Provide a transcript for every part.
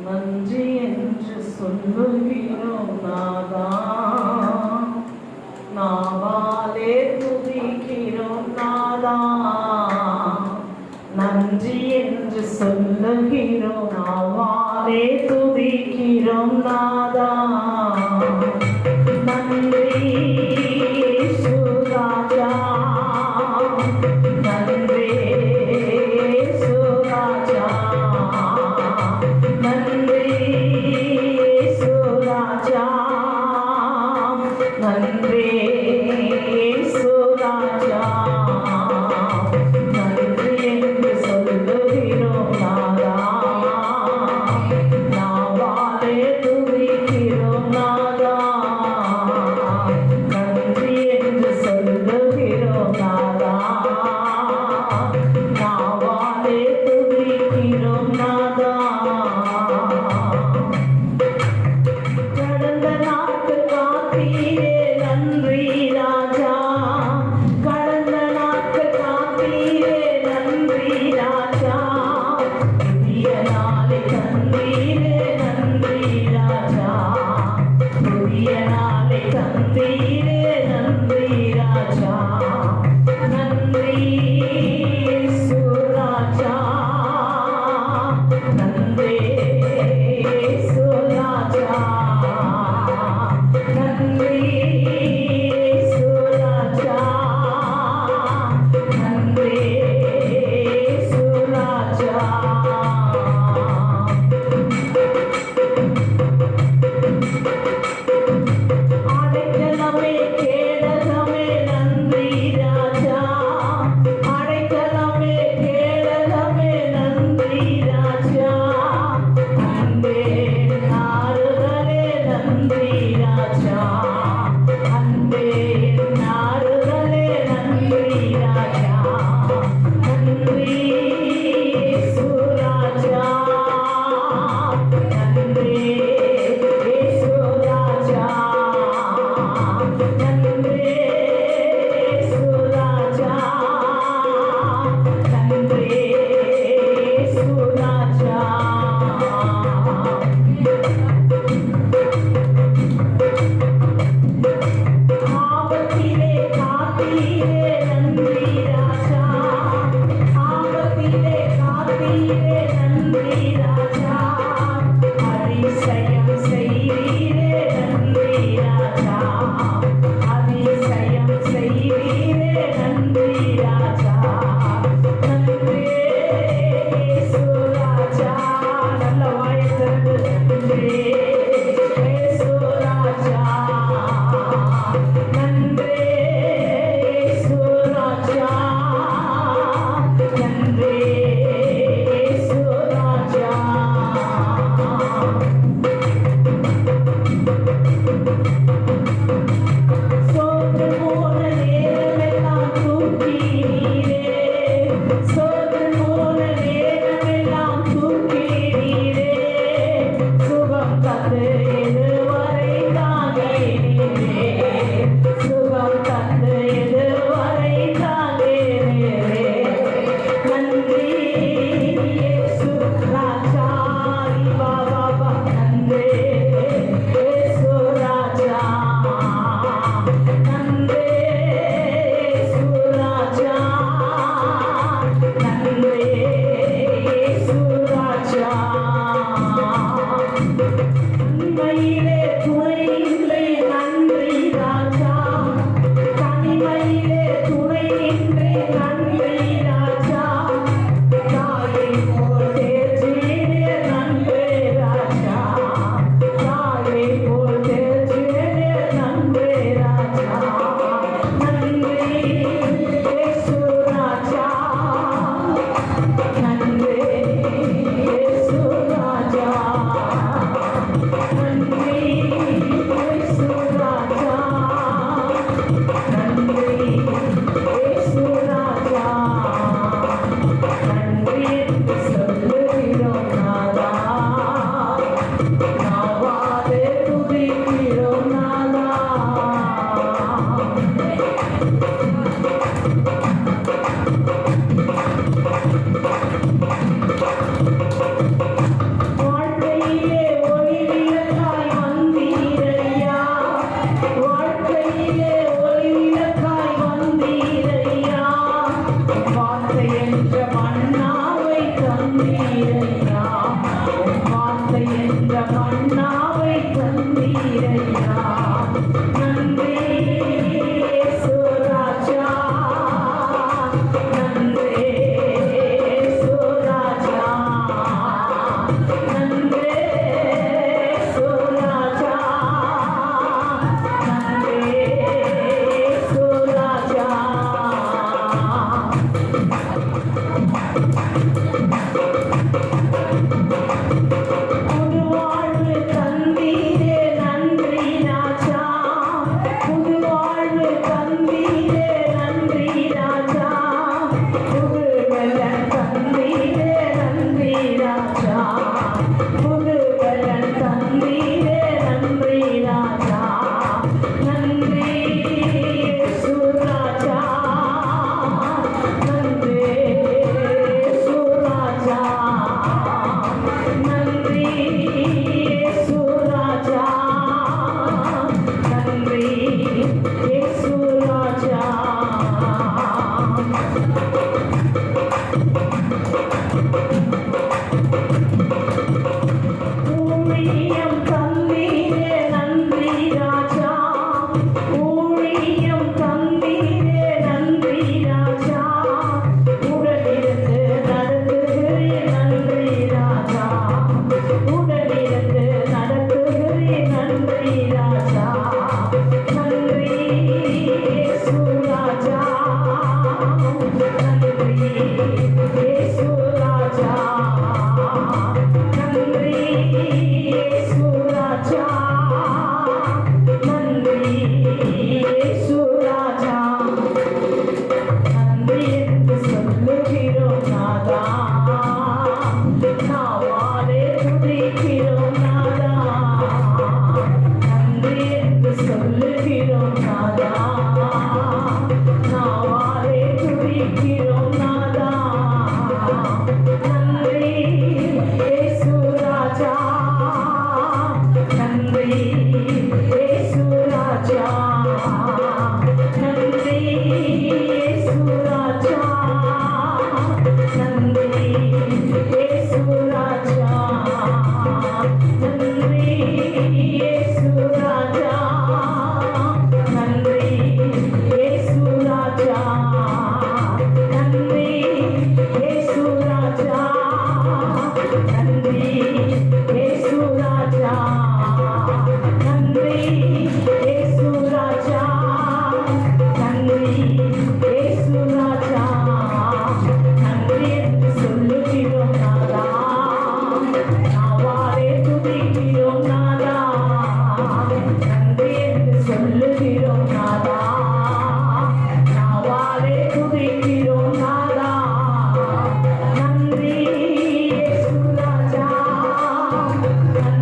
நன்றி என்று சொல்லுகிறோம் நாதா, நாவாலே துதிக்கிறோம் நாதா. நன்றி என்று சொல்லுகிறோம், நாவாலே துதிக்கிறோம் நாதா. நன்றி இயேசு ராஜா, நன்றி இயேசு ராஜா, நன்றி இயேசு ராஜா, நன்றி இயேசு ராஜா. நன்றி என்று சொல்லுகிறோம் நாதா, நாவாலே துதிக்கிறோம் நாதா. நன்றி என்று சொல்லுகிறோம் நாதா, நாவாலே துதிக்கிறோம் நாதா. கடந்த நாட்கள் காத்தீரே நன்றி ராஜா, கடந்த நாட்கள் காத்தீரே நன்றி ராஜா. புதிய நாளை தந்தீரே நன்றி ராஜா, புதிய நாளை தந்தீரே நன்றி ராஜா. நன்றி இயேசு ராஜா, நன்றி இயேசு ராஜா, நன்றி இயேசு ராஜா, நன்றி இயேசு ராஜா.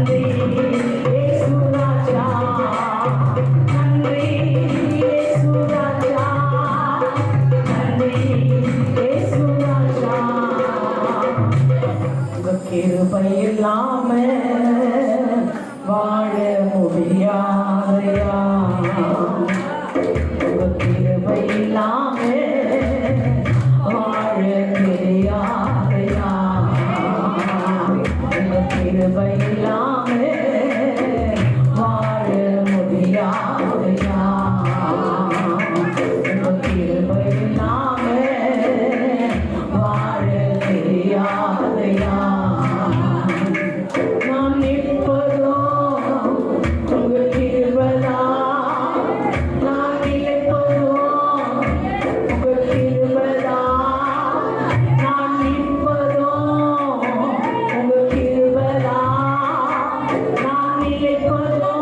நன்றி இயேசு ராஜா நன்றி இயேசு ராஜா நன்றி இயேசு ராஜா உங்க கிருபை இல்லாம வாழ முடியாதையா உங்க கிருபை இல்லாம வாழ தெரியாதையா உங்க கிருபை இல்லாம வாழ முடியாதையா உங்க கிருபை இல்லாம வாழ தெரியாதையா நான் நிற்பதோ உங்க கிருபைதா நான் நிலைப்பதோ உங்க கிருபைதா நான் நிற்பதோ உங்க கிருபைதா நான் நிலைப்பதோ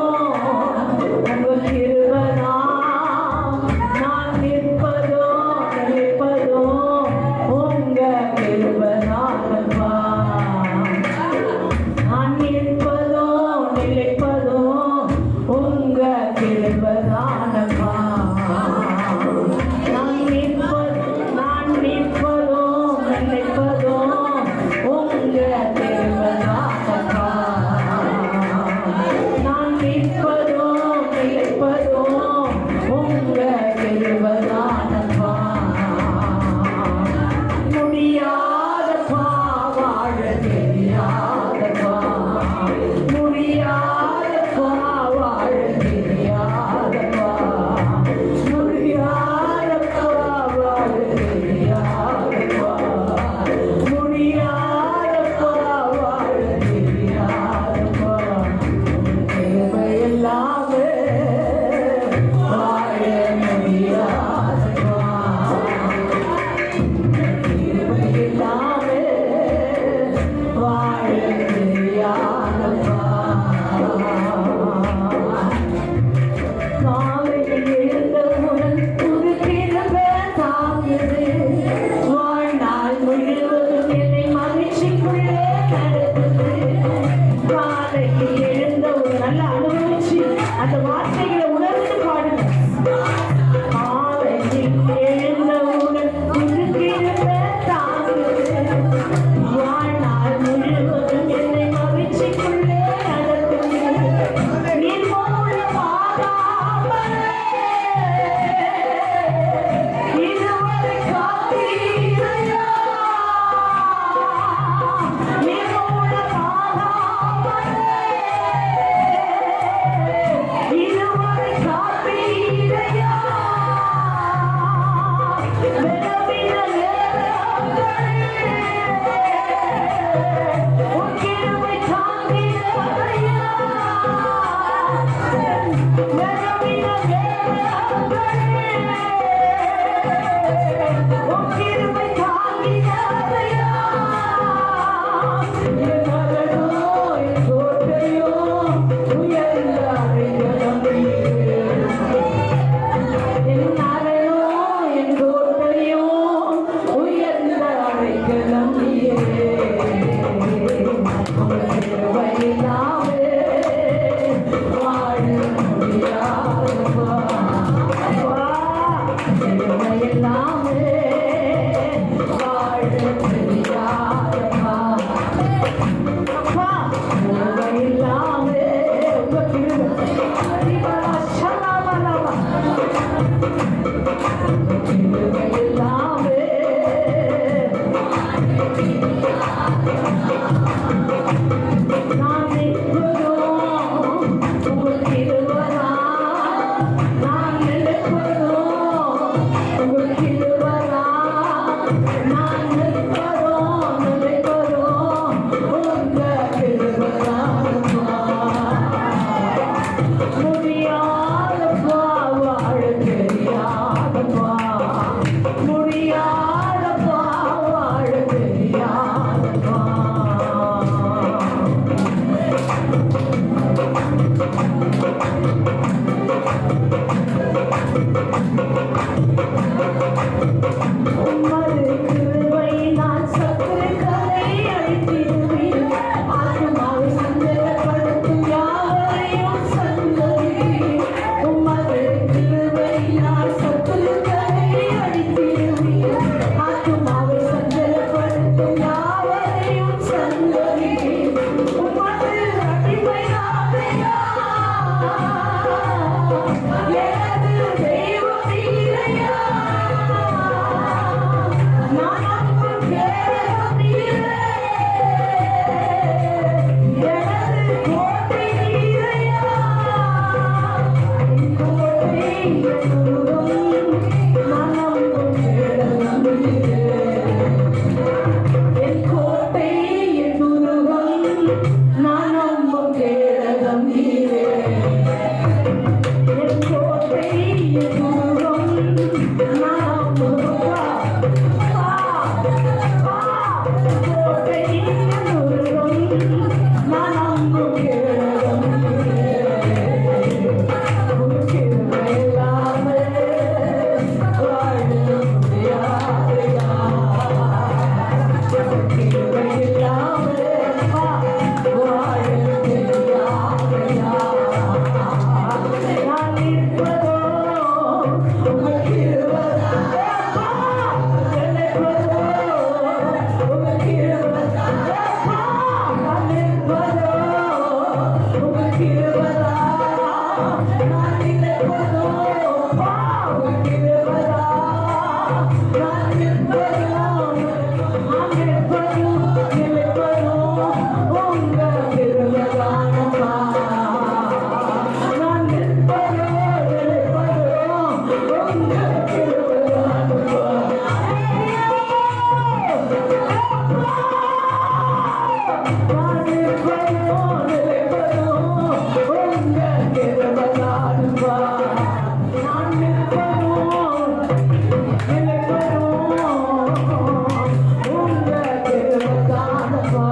உங்க கிருபைதா நான் நிற்பதோ நிலைப்பதோ உங்க கிருபைதானப்பா நான் நிற்பதோ நிலைப்பதோ உங்க கிருபைதானப்பா நான் நிற்பதோ நிலைப்பதோ உங்க கிருபைதானப்பா நான் நிற்பதோ நிலைப்பதோ உங்க கிருபைதானப்பா முடியாதப்பா வாழ தெரியாதப்பா முடியாதப்பா வாழ தெரியாதப்பா முடியாதப்பா வாழ தெரியாதப்பா முடியாதப்பா வாழ தெரியாதப்பா தேவை எல்லாமே வாழ முடியாதப்பா இல்லாமே வாழ தெரியாதப்பா காலையில் எழுந்தவுடன் புது கிருபை தாங்குது வாழ்நாள் முழுவதும் என்னை மகிழ்ச்சிக்குள்ளே நடத்துது காலையில் எழுந்தவுடன் நல்லா அனுபவிச்சு அந்த வார்த்தைகளை உணர்ந்து பாடுங்க காலையில் எழுந்தவுடன் புது கிருபை தாங்குது வாழ்நாள் முழுவதும் என்னை மகிழ்ச்சிக்குள்ளே நடத்துது நிர்மூலமாகாமலே இதுவரை காத்தீரையா நிர்மூலமாகாமலே இதுவரை காத்தீரையா பலவீன நேரங்களிலே உன் கிருபை தாங்கினதையா பலவீன நேரங்களிலே உன் கிருபை தாங்கினதையா என் அரணோ என் கோட்டையோ உயர்ந்த அடைக்கலமே என் அரணோ என் கோட்டையோ உயர்ந்த அடைக்கலம் நீயே உங்க கிருபை இல்லாமே வாழ முடியாதப்பா அப்பா கிருபை இல்லாமே வாழ தெரியாதப்பா அப்பா கிருபை இல்லாமே உங்க கிருபை அதிபரா சலாமலாமா கிருபை இல்லாமே நான் நான் நம்பும் கேடகம் நீரே என் கோட்டை என் துருவம் நான் நம்புவா கோட்டை என் துருவம் நான் நம்பும் கேடகம் நீரே உன் கிருபை இல்லாமல் வாழ முடியாதையா உன் கிருபை இல்லாமல் வாழ முடியாதையா நான் நிற்பதோ உங்கள் கிருபை நினைப்பதோ உங்கள் கிருபை நான் நிற்பதோ உங்கள் கிருபை நான் நினைப்பதோ உங்கள் கிருபை நான் நிற்பதோ நான் நிற்பதோ நினைப்பதோ உங்கள் கிருபை தானப்பா நான் நிற்பதோ நினைப்பதோ உங்கள் கிருபை தானப்பா நான் நிற்பதோ நினைப்பதோ உங்கள் கிருபை தானப்பா நான் நிற்பதோ நினைப்பதோ உங்கள் கிருபை தானப்பா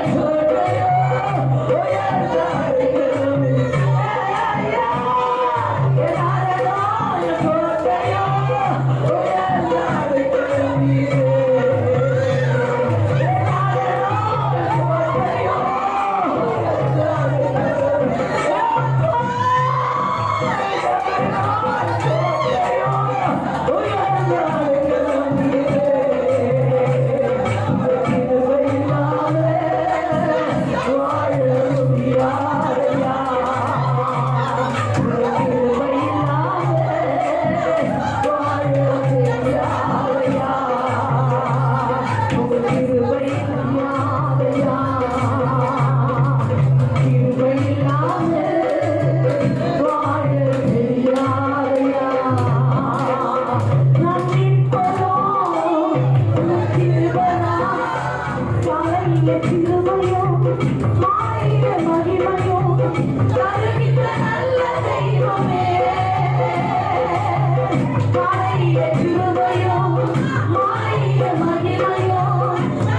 Good. கிருபையும் மாறிய மகிமையும் தருகின்ற நல்ல தெய்வமே. மாறிய கிருபையும் மாறிய மகிமையும்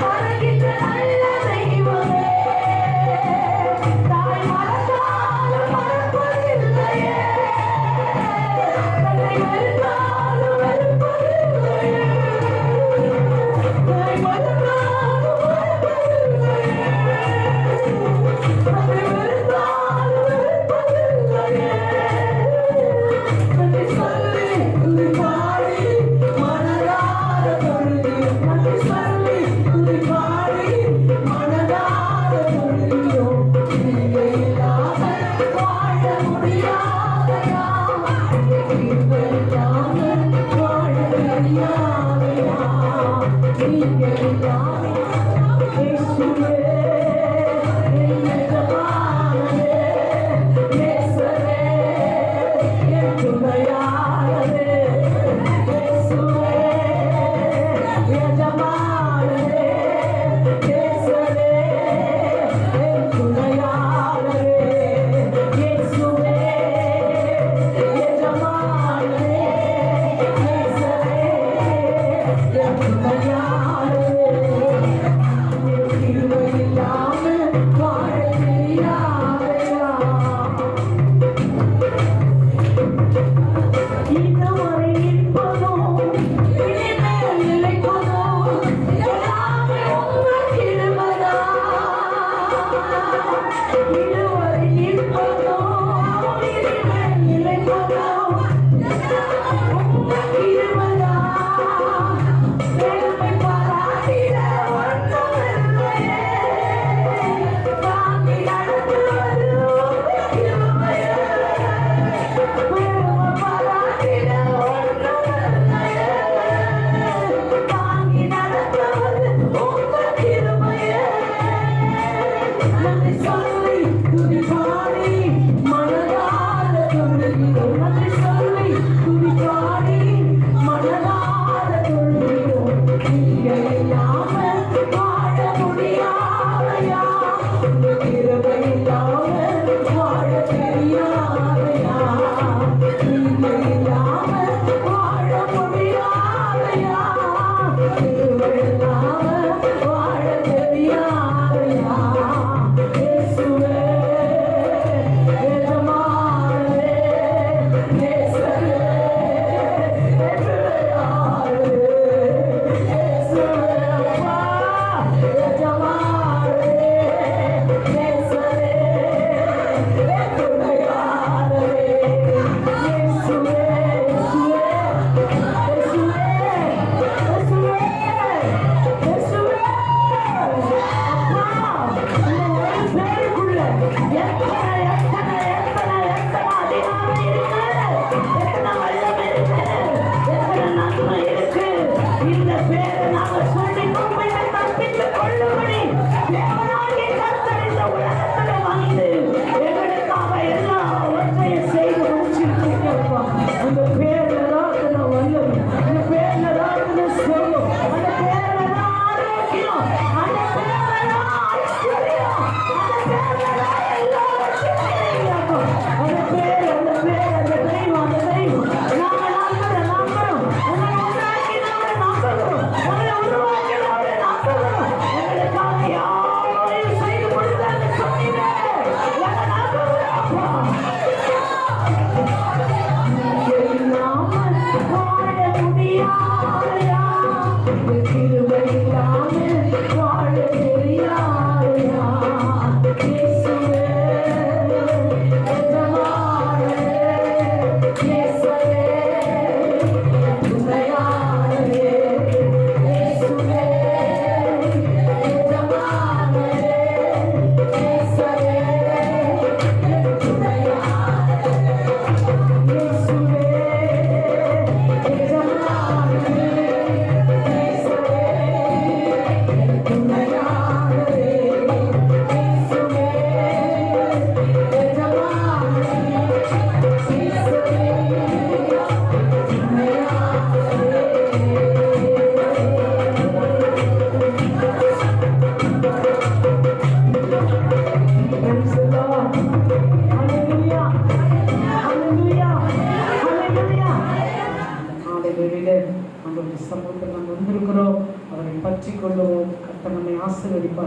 தருகின்ற நல்ல தெய்வமே. தாய் மறந்தாலும் மறப்பதில்லையே, தன்னை வெறுத்தாலும் வெறுப்பதில்லையே, தாய் மறந்தாலும் மறப்பதில்லையே, தன்னை வெறுத்தாலும் வெறுப்பதில்லையே.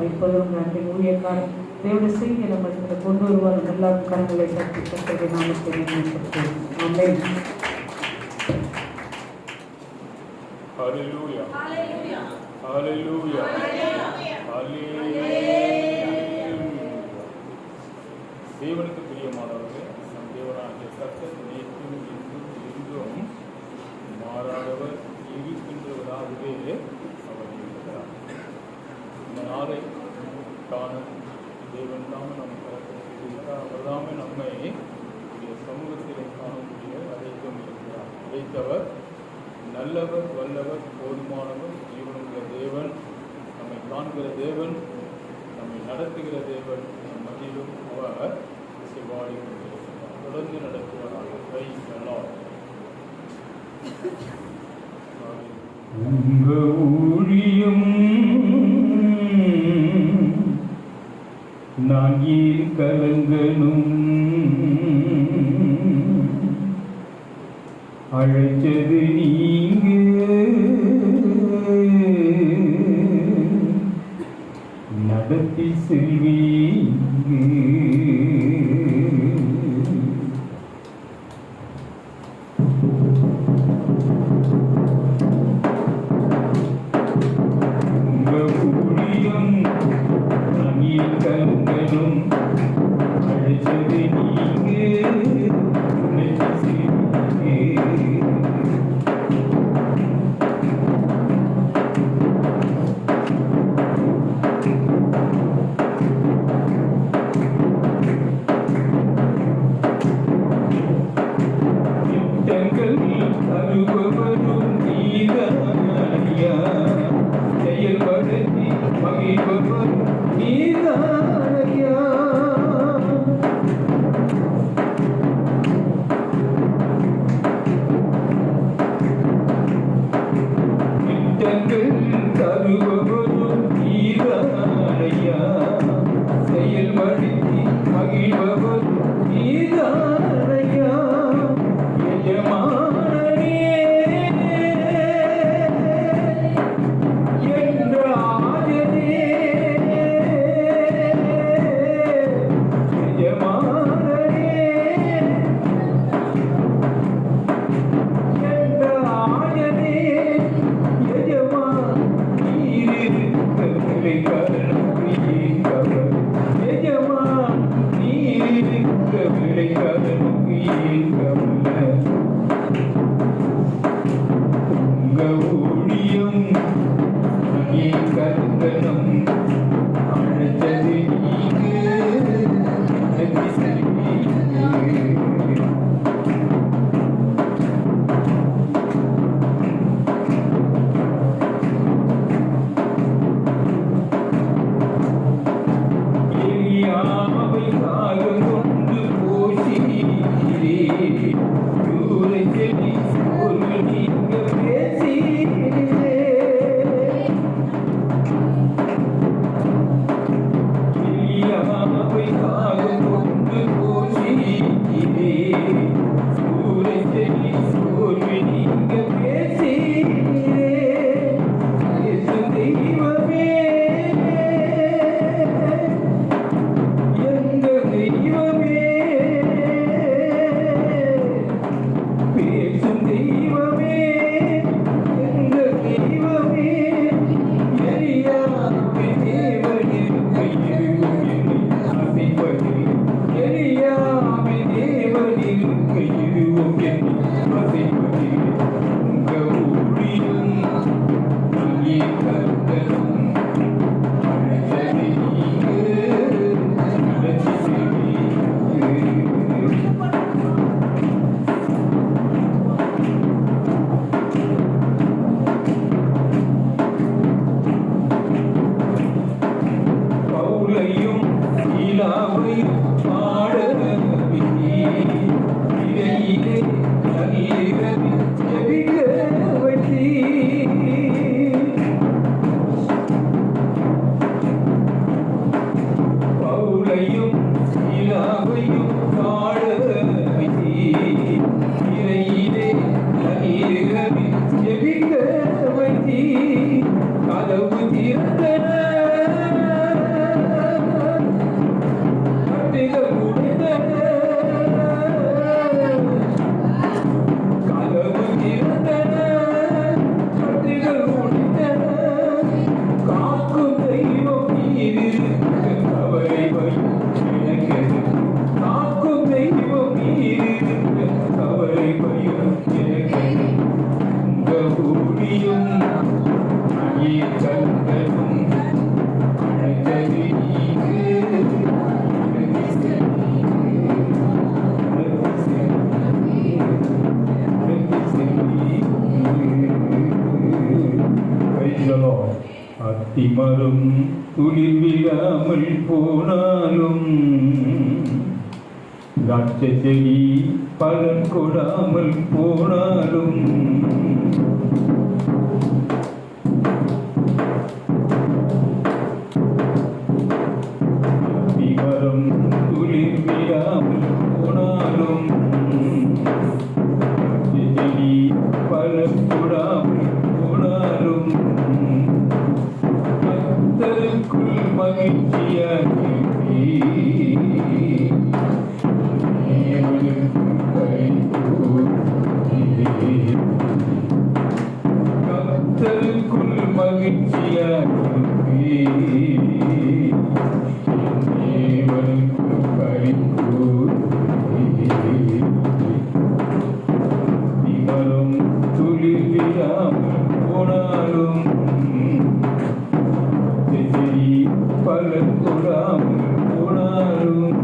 இப்பொழுதும் நன்றி. ஊழியக்காரன் தேவனுடைய செய்தியை நம்ம கொண்டு வருவார். எல்லா கரங்களை தட்டி கர்த்தருடைய நாமத்தை மேன்மைப்படுத்துவோம். ஆமென். Hallelujah. Hallelujah. Hallelujah. Hallelujah. தேவனுக்கு பிரியமானவர்களே, நம் தேவனாகிய கர்த்தர் நேற்றும் இன்றும் என்றும் மாறாதவர், இருக்கின்றவராகவே அவர் இருக்கிறார். இந்த நாளை காண தேவன் தாமே நம் கருத்தில் செய்திருக்கிறார். அவர் தாமே நம்மை சமூகத்திலே காணக்கூடிய அழைத்தும் இருக்கிறார். அழைத்தவர் நல்லவர், வல்லவர், போதுமானவர், ஜீவனுள்ள தேவன், நம்மை காண்கிற தேவன், நம்மை நடத்துகிற தேவன், நம் மத்தியிலும் அவர் செவ்வாடி கொண்டிருக்கிறார். தொடர்ந்து நடத்துவராக. Praise the Lord. உங்க ஊழியம் நான் ஏன் கலங்கணும், அழைச்சது நீங்க நடத்தி செல்வீங்க. உங்க ஊழியம் நான் ஏன் கலங்கணும், அழைச்சது நீங்க நடத்தி செல்வீங்க. அனுபவரும் நீதானியா, செயல்படுத்தி மகிழ்வரும் நீதானியா. திட்டங்கள் அனுபவரும் நீதானியா, செயல்படுத்தி மகிழ்வரும் நீதானியா. கதவு திறந்தன அத்திமரம் துளிர் விழாமல் போனாலும் திராட்சை செடி பலன் கொடாமல் போனாலும் அத்திமரம் துளிர் விழாமல் போனாலும் திராட்சை செடி பலன் கொடாமல் போனாலும் கர்த்தருக்குள் மகிழ்ச்சியாக கர்த்தருக்குள் மகிழ்ச்சியாக மரம் துளிர் விழாமல் போனாலும் செடி பலன் கொடாமல் போனாலும்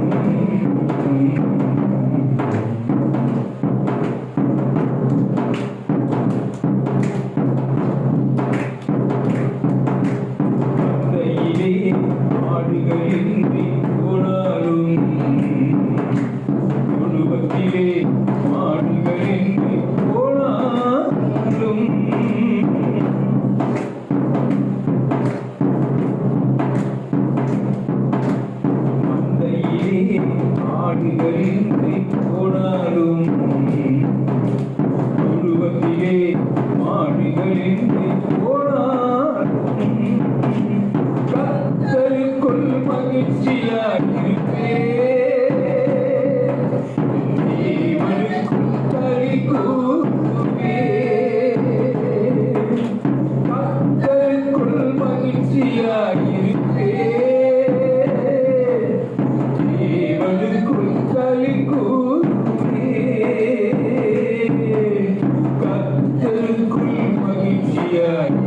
மந்தையிலே ஆடுகளின்றி போனாலும் குடும்பத்திலே ஆடுகளின்றி போனாலும் மந்தையிலே ஆடுகளின்றி போனாலும் குடும்பத்திலே ஆடுகளின்றி போனாலும் கர்த்தருக்குள் மகிழ்ச்சியாயிருப்பேன். தேவனுக்குள் களி கூறுவேன். கர்த்தருக்குள் மகிழ்ச்சியாயிருப்பேன். தேவனுக்குள் களி கூறுவேன். கர்த்தருக்குள் மகிழ்ச்சியாயிருப்பேன்.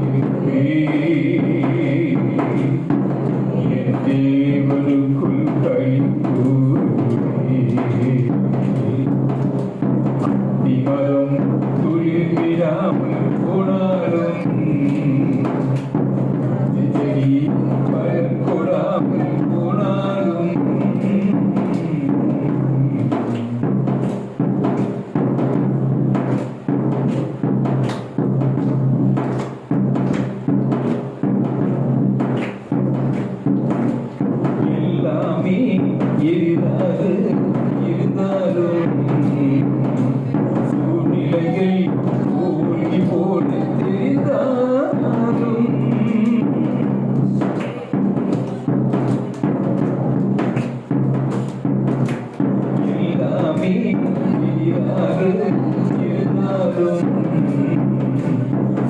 தேவனுக்குள் களி கூறுவேன். அத்திமரம் துளிர் விழாமல் போனாலும் செடி பலன் கொடாமல் போனாலும் எல்லாமே எதிராக இருந்தாலும் சூழ்நிலைகள் மூழ்கி போட தெரிந்தாலும் எல்லாமே எதிராக இருந்தாலும்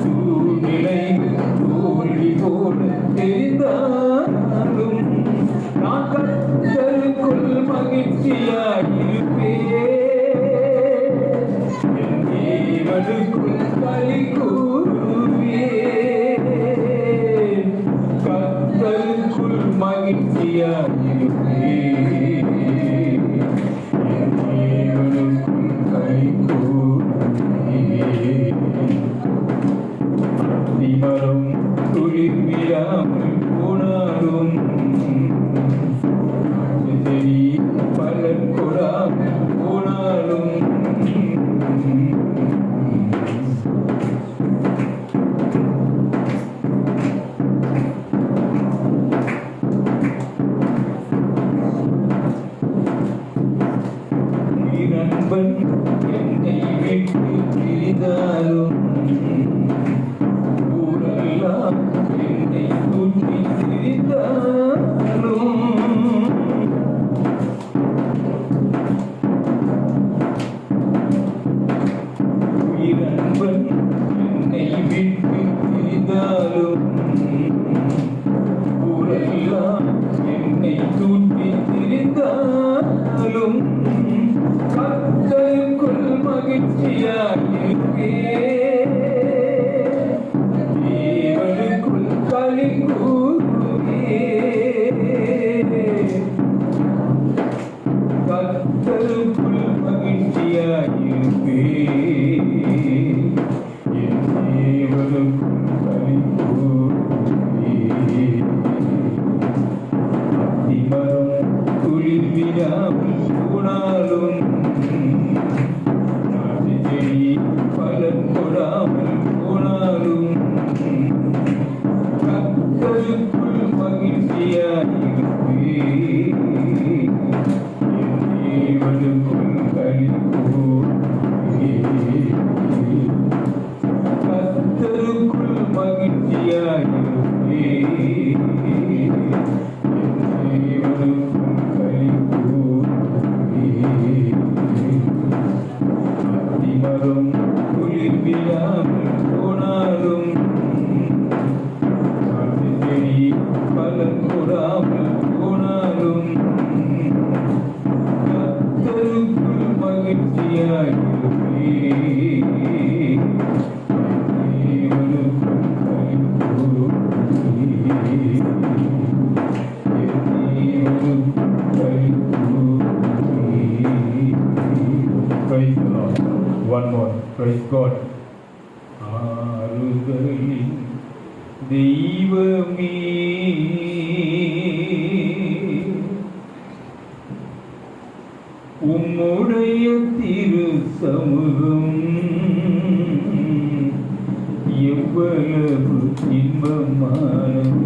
சூழ்நிலைகள் மூழ்கி போட தெரிந்தாலும் நான் கர்த்தருக்குள் மகிழ்ச்சியாயிருப்பேன். என் தேவனுக்குள் களி கூறுவேன். கர்த்தருக்குள் மகிழ்ச்சியாயிருப்பேன். என் தேவனுக்குள் களி கூறுவேன். அத்திமரம் துளிர் விழாமல் போனாலும் செடி பலன் கொடாமல் போனாலும் விடாமல் போனாலும் நாட்டு செடி பலன் கொடாமல் போனாலும் கர்த்தருக்குள் மகிழ்ச்சியாயிருப்பேன். என் தேவனுக்குள் களிகூர்வேன். கர்த்தருக்குள் மகிழ்ச்சியாயிருப்பேன். என் தேவனுக்குள் களிகூர்வேன். அத்திமரம் குளிர் விழாமல் போனாலும் நாட்டு செடி பலன் கொடாமல் போனாலும் கர்த்தருக்குள் மகிழ்ச்சியாயிருப்பேன். தேவனுக்குள் களிகூர்வேன். என் தேவனுக்குள் களிகூர்வேன். Praise the Lord. One more. Praise God. ஆறுதலின் தெய்வமே உம்முடைய திரு சமூகம் எவ்வளவு இன்பமானது.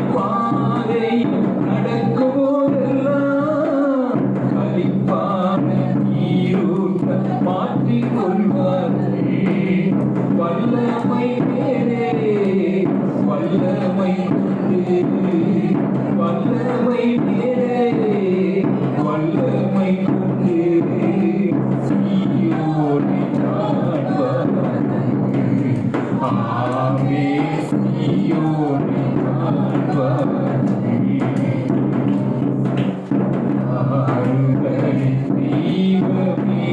பாதை வல்லமை மேலே வல்லமை கொண்டு சீயோனை காண்பவனே. ஆமே சீயோனை காண்பவனே. ஆறுதலின் தெய்வமே.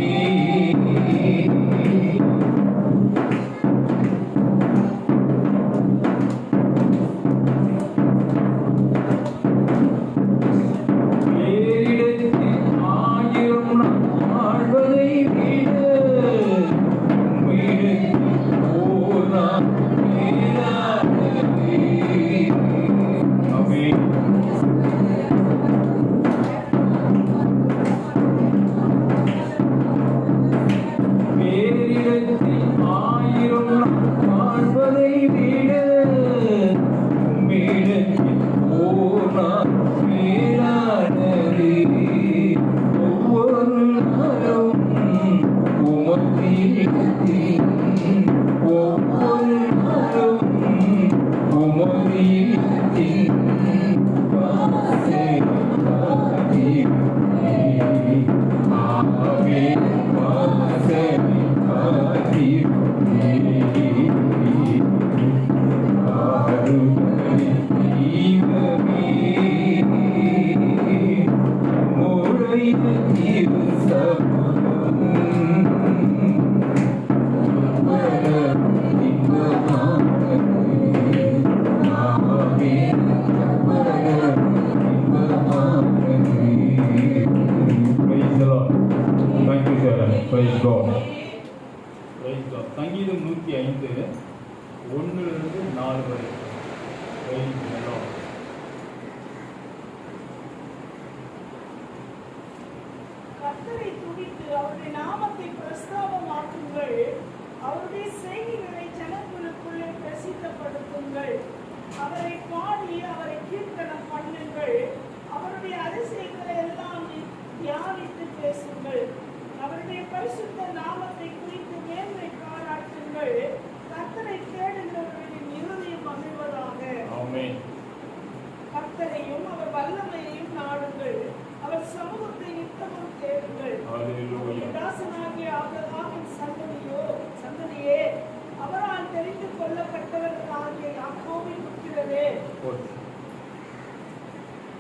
வேறிடத்தில் ஆயிரம் நாம் வாழ்வதை விட உம்மிடத்தில் ஓர் நாள் மேலானதே. ஆமென். வேறிடத்தில் ஆயிரம் நாம் வாழ்வதை விட உம்மிடத்தில் ஓர் நாள் மேலானதே. ஒவ்வொரு நாளும் உமதியிடத்தில் ஒவ்வொரு நாளும் உமதியிடத்தில் ஆவே வாசனை காத்திருப்பே. ஆறுதலின் தெய்வமே. உம்முடைய திருசமூகம் Praise God. Praise God. சங்கீதம் 105 1 4 வரை. Praise the Lord. கர்த்தரை துதித்து அவருடைய நாமத்தை பிரஸ்தாபமாக்குங்கள். அவருடைய செய்திகளை ஜனங்களுக்குள்ளே பிரசித்தப்படுத்துங்கள். அவரை பாடி அவரை கீர்த்தனம் பண்ணுங்கள். அவருடைய அதிசயங்களை எல்லாம் தியானித்து பேசுங்கள். அவருடைய பரிசுத்த நாமத்தை குறித்து மேன்மை பாராட்டுங்கள். கர்த்தரை தேடுகிறவர்களின் இருதயம் அமைவதாக. ஆமென். கர்த்தரையும் அவர் வல்லமையையும் நாடுங்கள். அவர் சமூகத்தை நித்தமும் தேடுங்கள். ஹல்லேலூயா. தாசனாகிய ஆபிரகாமின் சந்ததியே, அவரால் தெரிந்து கொள்ளப்பட்டவர்களாகிய யாக்கோபின் புத்திரரே.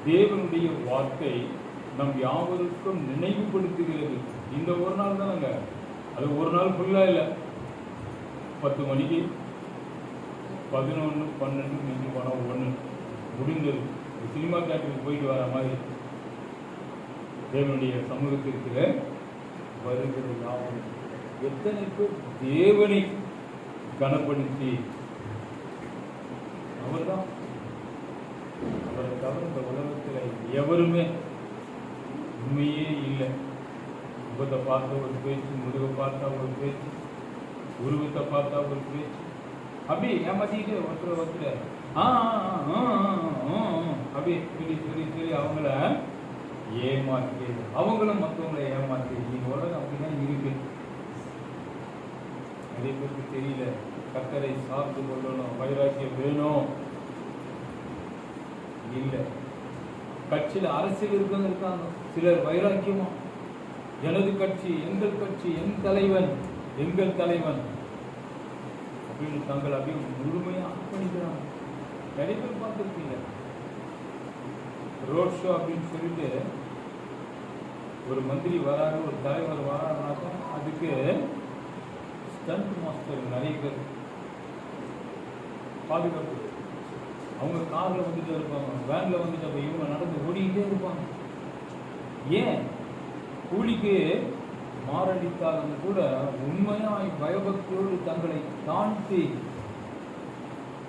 தேவனுடைய வார்த்தை நம் யாவருக்கும் நினைவுபடுத்துகிறது. இந்த ஒரு நாள் தானங்க, அது ஒரு நாள் ஃபுல்லா இல்லை. 10 மணிக்கு 11 12 மிஞ்சி போனால் 1 முடிந்தது. சினிமா தியேட்டருக்கு போயிட்டு வர மாதிரி தேவனுடைய சமூகத்திற்கு வருகிற யாவரும் எத்தனை பேர் தேவனை கனப்படுத்தி அவர்தான் அவரை தவிர இந்த உலகத்தில் எவருமே உண்மையே இல்லை. முகத்தை பார்த்தா ஒரு பேச்சு, முதுகை பார்த்தா ஒரு பேச்சு, உருவத்தை பார்த்தா ஒரு பேச்சு, அப்படி ஏமாத்திட்டு ஒருத்தர் அப்படி சொல்லி அவங்கள ஏமாற்றி அவங்களும் மற்றவங்களை ஏமாற்றி இந்த உலகம் அப்படிதான் இருக்கு. நிறைய பேருக்கு தெரியல. கர்த்தரை சார்ந்து கொள்ளணும், வைராக்கியம் வேணும் இல்லை. கட்சியில் அரசியல் இருக்கவங்க இருக்காங்க. சிலர் வைராக்கியமா எனது கட்சி, எங்கள் கட்சி, என் தலைவன், எங்கள் தலைவன் அப்படின்னு தங்கள் அப்படியே முழுமையா அர்ப்பணிக்கிறாங்க. நிறைய பேர் பார்த்துருக்கீங்க. ரோட் ஷோ அப்படின்னு சொல்லிட்டு ஒரு மந்திரி வராரு, ஒரு தலைவர் வராருனாக்கா அதுக்கு ஸ்டண்ட் மாஸ்டர் நிறைய பேர் பாதுகாப்பு. அவங்க காரில் வந்துட்டு இருப்பாங்க, வேனில் வந்துட்டு அப்போ இவங்க நடந்து ஓடிக்கிட்டே இருப்பாங்க. ஏன்? கூலிக்கு மாரடித்தாலும் கூட உண்மையாய் பயபக்தியோடு தங்களை தாழ்த்தி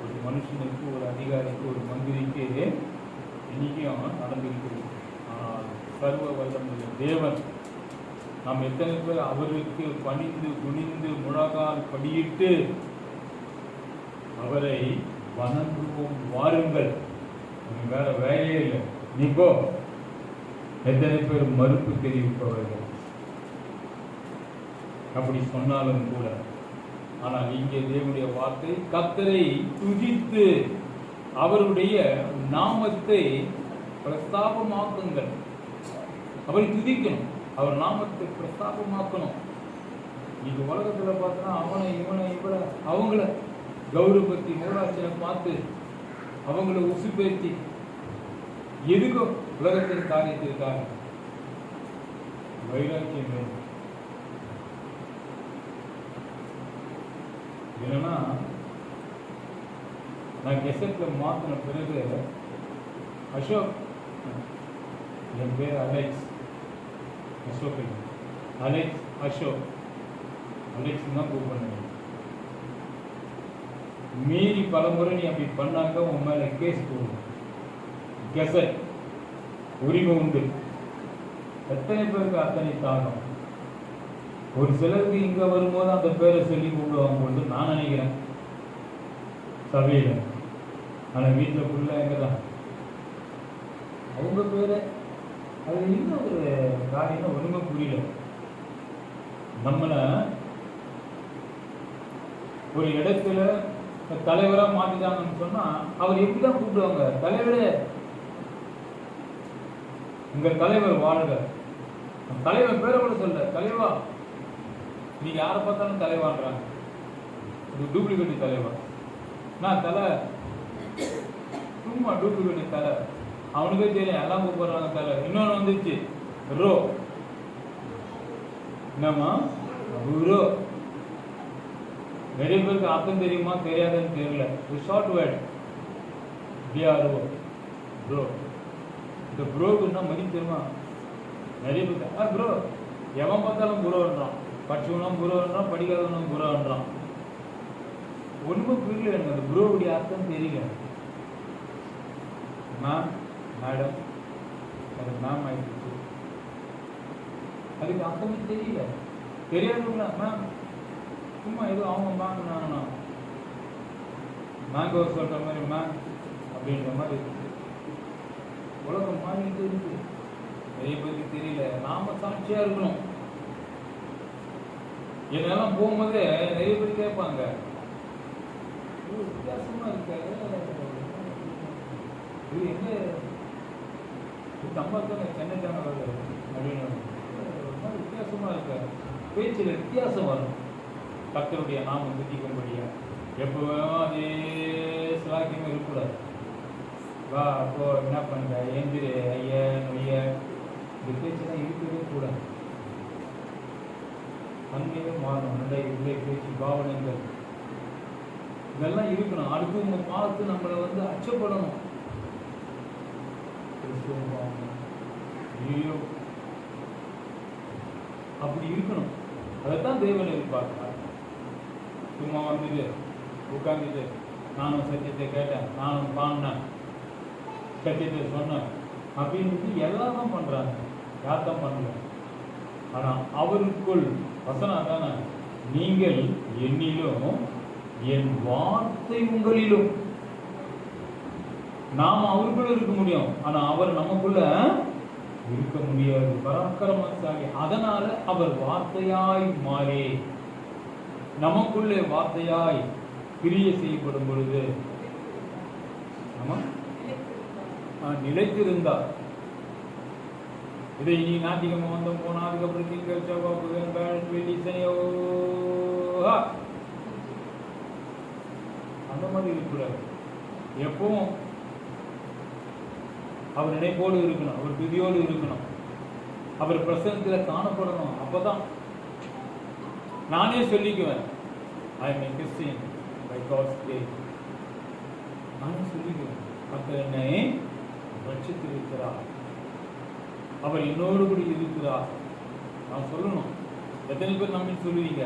ஒரு மனுஷனுக்கு, ஒரு அதிகாரிக்கு, ஒரு மந்திரிக்கு இன்னைக்கும் நடந்திருக்கிறது. ஆனால் சர்வ வல்லமையுள்ள தேவன் நாம் எத்தனை பேர் அவருக்கு பணிந்து குனிந்து முழங்கால் படியிட்டு அவரை வணங்குவோம் வாருங்கள், வேற வேலையே இல்லை, நீ போ. எத்தனை பேர் மறுப்பு தெரிவிப்பவர்கள் அப்படி சொன்னாலும் கூட. ஆனால் இங்கே தேவனுடைய வார்த்தை கர்த்தரை துதித்து அவருடைய நாமத்தை பிரஸ்தாபமாக்குங்கள். அவரை துதிக்கணும், அவர் நாமத்தை பிரஸ்தாபமாக்கணும். இது உலகத்துல பார்த்தா அவனை இவனை இவளை அவங்கள கௌரவத்தி மூலாட்சியை பார்த்து அவங்கள உசுப்பேற்றி எதுக்கோ உலகத்தின் காரியத்திற்காக வைராக்கியம் வேணும். இல்லைன்னா நான் கெசட்ல மாத்தின பிறகு அசோக், என் பேர் Alex, Ashok Alex, Ashok Alex தான் கூப்பிடுங்க. மீறி பல முறை நீ அப்படி பண்ணாக்க உன் மேல கேஸ் போடும். கெசட் உரிமை உண்டு. எத்தனை பேருக்கு அத்தனை தாகம். ஒரு சிலருக்கு இங்க வரும்போது அந்த பேரை சொல்லி கூப்பிடுவாங்க நான் நினைக்கிறேன் சபையில. ஆனா வீட்டுல ஃபுல்லா எங்கதான் அவங்க பேரு. அது இன்னும் ஒரு காரியம் ஒண்ணுமே புரியல. நம்மள ஒரு இடத்துல தலைவரா மாத்திட்டாங்கன்னு சொன்னா அவர் எப்படிதான் கூப்பிடுவாங்க, தலைவரே உங்க தலைவர் வாழ்க. தலைவர் பேரை கூட சொல்ல, தலைவா. நீங்க யாரை பார்த்தாலும் தலைவான்றாங்க. டூப்ளிகேட் தலைவா. நான் தலை சும்மா டூப்ளிகேட் தலை. அவனுக்கே தெரியும் எல்லாம் கூப்பிடுறாங்க தலை. இன்னொன்று வந்துருச்சு ரோ. என்னம்மா ரோ? நிறைய பேருக்கு அர்த்தம் தெரியுமா தெரியாதுன்னு தெரியல. ஒரு ஷார்ட் வேர்டு பிஆர்ஓ ப்ரோ. இந்த ப்ரோக்குன்னா மதிப்பு தெரியுமா? நிறைய பேர் ப்ரோ எவன் பார்த்தாலும் ப்ரோன்றான். படிச்சவனும் ப்ரோன்றான், படிக்காதவனும் ப்ரோன்றான். ஒன்றும் புரியல எனக்கு அந்த ப்ரோவுடைய அர்த்தம் தெரியல. மேம், மேடம், அது மேம் ஆயிடுச்சு. அதுக்கு அர்த்தமே தெரியல. தெரியாதுங்களா மேம்? சும்மா ஏதோ அவங்க மேம் மேங்கோ சொல்ற மாதிரி மேம் அப்படின்ற மாதிரி உலகம் மாறிட்டு இருக்கு. நிறைய பேருக்கு தெரியல. நாம சாட்சியா இருக்கணும். என்னெல்லாம் போகும்போது நிறைய பேர் கேட்பாங்க, வித்தியாசமா இருக்காரு, இது எங்க தம்பத்தான சென்னை தானே வருது அப்படின்னு வித்தியாசமா இருக்காரு. பேச்சில் வித்தியாசம் வரும். கர்த்தருடைய நாமம் துதிக்கும்படியா எப்பவும் அதே சிலாக்கியமே இருக்கக்கூடாது. வா அப்போ என்ன பண்ற, எந்திரு, ஐயா நொய்ய, இந்த பேச்செல்லாம் இருக்கவே கூடாது. அங்கேயே மாறணும். நல்ல இல்லை பேச்சு, பாவனைகள் இதெல்லாம் இருக்கணும். அடுத்தவங்க பார்த்து நம்மளை அச்சப்படணும். ஐயோ அப்படி இருக்கணும். அதைத்தான் தேவன் எதிர்பார்க்கிறார். சும்மா வந்துட்டு உட்காந்துட்டு நானும் சத்தியத்தை கேட்டேன், நானும் பாடினேன், சத்தியத்தை சொன்னேன் அப்படின்னு எல்லாம் தான் பண்றாங்க. யார்தான் பண்ணல. ஆனா அவருக்குள் வசனம் தானே, நீங்கள் என்னிலும் என் வார்த்தை உங்களிலும். நாம அவருக்குள்ள இருக்க முடியும், ஆனா அவர் நமக்குள்ள இருக்க முடியாது. பராக்கிரமசாலி. அதனால அவர் வார்த்தையாய் மாறி நமக்குள்ளே வார்த்தையாய் கிரியை செய்யப்படும் பொழுது நிலைத்திருந்தார். இதை நீ ஞாயிற்றுக்கிழமை வந்து போனா அதுக்கப்புறம் திங்கள் செவ்வாய் புதன் வியாழன் வெள்ளி சனியோ அந்த மாதிரி இருக்கக்கூடாது. எப்பவும் அவர் நினைப்போடு இருக்கணும், அவர் துதியோடு இருக்கணும், அவர் பிரசன்னத்தில் காணப்படணும். அப்பதான் நானே சொல்லிக்குவேன், I am a Christian by God's grace. நானே சொல்லிக்குவேன், கர்த்தர் என்னை ரட்சித்திருக்கிறார், அவர் என்னோடு கூட இருக்கிறார். நான் சொல்லணும். எத்தனை பேர் நம்பி சொல்லுவீங்க?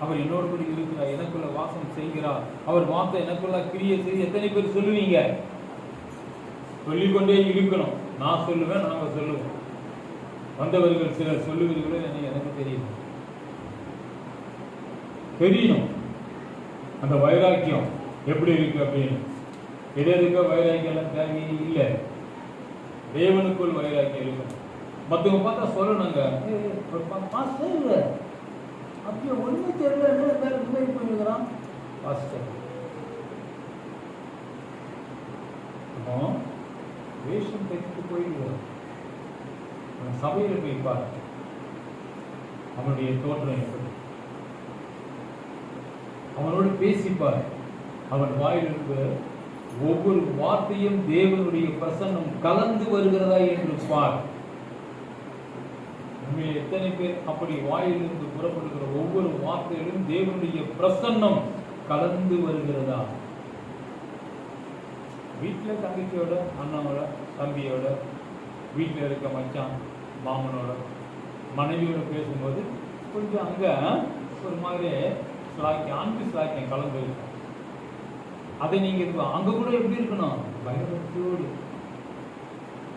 அவர் என்னோடு கூட இருக்கிறார், எனக்குள்ள வாசம் செய்கிறார், அவர் வார்த்தை எனக்குள்ள கிரியை செய்து எத்தனை பேர் சொல்லுவீங்க? சொல்லிக்கொண்டே இருக்கணும். நான் சொல்லுவேன், நாங்க சொல்லுவோம். வந்தவர்கள் சிலர் சொல்லுவீர்களோ எனக்கு தெரியும். தெரியணும் அந்த வைராக்கியம் எப்படி இருக்கு அப்படின்னு. எதற்கு வைராக்கியம் தேவையே இல்லை. தேவனுக்குள் வைராக்கியம் இருக்கணும். மற்றவங்க பார்த்தா சொல்லணுங்க, அப்படியே ஒண்ணு தெரியல பண்ணிருக்கிறான் பாஸ்டர். அவன் வேஷம் தைத்து போயிடுவான். அவன் சபையில் போய் பார், அவனுடைய தோற்றம் எப்படி, அவனோடு பேசிப்பார். அவன் வாயிலிருந்து ஒவ்வொரு வார்த்தையும் தேவனுடைய பிரசன்னம் கலந்து வருகிறதா என்று பார். உண்மையில் எத்தனை பேர் அப்படி வாயிலிருந்து புறப்படுகிற ஒவ்வொரு வார்த்தையிலும் தேவனுடைய பிரசன்னம் கலந்து வருகிறதா? வீட்டில் தங்கச்சியோட, அண்ணாவோட, தம்பியோட, வீட்டில் இருக்க மச்சான் மாமனோட, மனைவியோட பேசும்போது கொஞ்சம் அங்கே ஒரு மாதிரி ஸ்லாக்கியம், அன்பு ஸ்லாக்கியம் கலந்து இருக்கும். அதை நீங்கள் அங்கே கூட எப்படி இருக்கணும்? பயபக்தியோடு.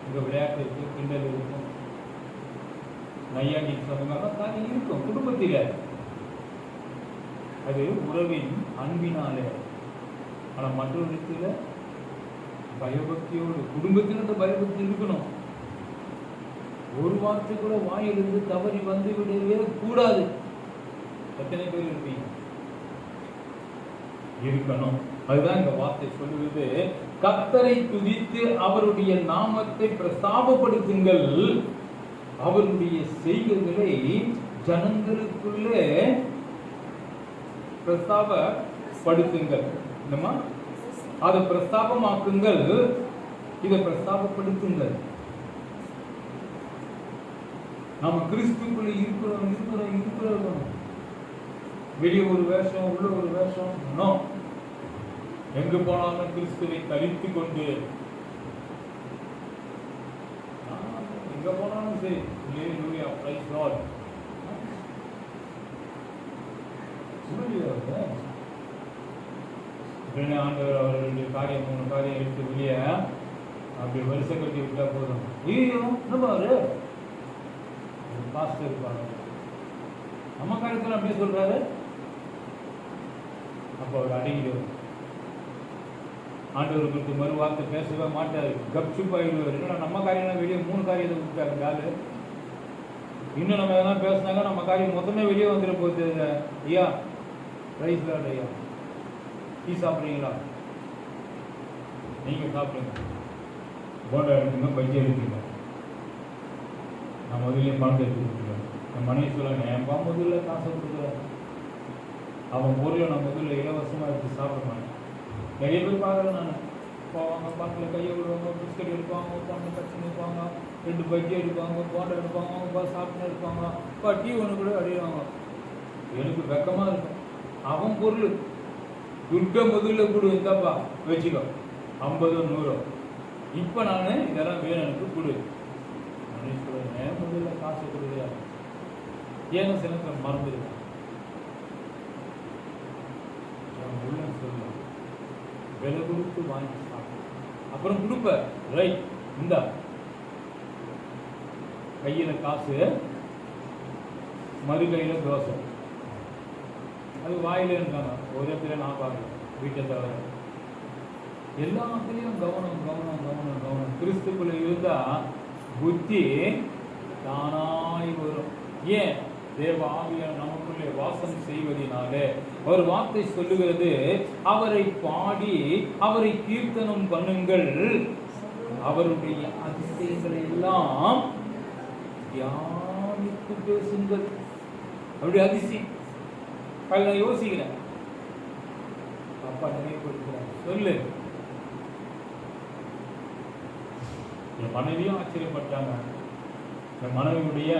இங்கே விளையாட்டு இருக்கும், கிண்டல் இருக்கும், நையாண்டி சொன்ன மாதிரிலாம் காரியம் இருக்கும் குடும்பத்தில். அது உறவின் அன்பினாலே. ஆனால் மற்றொரு இடத்துல பயபக்தியோடு, குடும்பத்தில் அந்த பயபக்தி இருக்கணும். ஒரு வார்த்தை கூட வாயிலிருந்து தவறி வந்து விடவே கூடாது. எத்தனை பேர் இருப்பீங்க? இருக்கணும். அதுதான் இந்த வார்த்தை சொல்லுவது. கர்த்தரை துதித்து அவருடைய நாமத்தை பிரஸ்தாபப்படுத்துங்கள், அவருடைய செய்கைகளை ஜனங்களுக்குள்ளே பிரஸ்தாபப்படுத்துங்கள். என்னமா? அதை பிரஸ்தாபமாக்குங்கள், இதை பிரஸ்தாபப்படுத்துங்கள். நாம கிறிஸ்துக்குள்ள இருக்கிறோம். வெளியே ஒரு வேஷம், உள்ள ஒரு வேஷம். எங்கு போனாலும் கிறிஸ்துவை தரித்து கொண்டு, எங்க போனாலும் சரி, ஹல்லேலூயா, பிரைஸ் லார்ட். ஆண்டவர் அவர்களுடைய காரியம் 3 காரியம் எடுத்து வெளியே அப்படி வரிசை கட்டி விட்டா போதும். ஐயோ என்னப்பா அவரு பாஸ்டர் இருப்பாங்க, நம்ம காரியத்தில் அப்படியே சொல்றாரு. அப்போ அவர் அடங்கிடுவார். ஆண்டவர் குறித்து மறு வார்த்தை பேசவே மாட்டார், கப்சுப் ஆகிடுவார். என்னன்னா நம்ம காரியம் வெளியே 3 காரியத்தை விட்டாரு ஆளு. இன்னும் நம்ம எதனா பேசினாங்க நம்ம காரியம் மொத்தமே வெளியே வந்துட போகுது. ஐயா பிரைஸ் லார்ட், ஐயா டீ சாப்பிட்றீங்களா? நீங்கள் சாப்பிடுங்க, போண்டா எடுத்துங்க, பஜ்ஜி எடுத்துங்க, நான் முதல்ல பணத்தை எடுத்து கொடுத்துருவேன். என் மனைவி சொல்லுவாங்க, என் முதல்ல காசை கொடுக்குறேன், அவன் பொருளை நான் முதல்ல இலவசமாக எடுத்து சாப்பிட மாட்டேன். நிறைய பேர் பார்க்குறேன் நான், போவாங்க பாட்டில் கையை விடுவாங்க, பிஸ்கட் எடுப்பாங்க, உட்காந்து கட்சி நிற்பாங்க, 2 பஜ்ஜி எடுப்பாங்க, போண்டா எடுப்பாங்க, அவங்க சாப்பிட்டு இருப்பாங்க, டீ ஒன்று கூட அடிவாங்க. எனக்கு வெக்கமாக இருக்கும். அவன் பொருள் துர்க்க முதல்ல கொடு, இந்தாப்பா வச்சுக்கோ, 50 100. இப்போ நான் இதெல்லாம் வேணும் எனக்கு கொடு. சொல்லுவேன், முதல்ல காசு கொடுக்குறியா? ஏன்னா சில பேர் மறந்துடுவேன். உள்ள சொல்லுவேன், விலை கொடுத்து வாங்கி சாப்பிடு, அப்புறம் கொடுப்ப ரைட் இந்தா கையில் காசு, மறு கையில் தோசை. அது வாயில இருக்காங்க. ஒரு இடத்துல நான் பார்க்கல, வீட்டை தவிர எல்லாத்துலேயும் கவனம் கவனம் கவனம் கவனம். கிறிஸ்துக்குள்ள இருந்தா புத்தி தானாய் வரும். ஏன்? தேவ ஆவியார் நமக்குள்ளே வாசம் செய்வதனாலே. ஒரு வார்த்தை சொல்லுகிறது, அவரை பாடி அவரை கீர்த்தனம் பண்ணுங்கள், அவருடைய அதிசயங்களை எல்லாம் தியானித்து பேசுங்கள். அவருடைய அதிசயம் நான் யோசிக்கிறேன், அப்பா நினைவுபடுத்துறேன். சொல்லு. என் மனைவியும் ஆச்சரியப்பட்டாங்க. என் மனைவியுடைய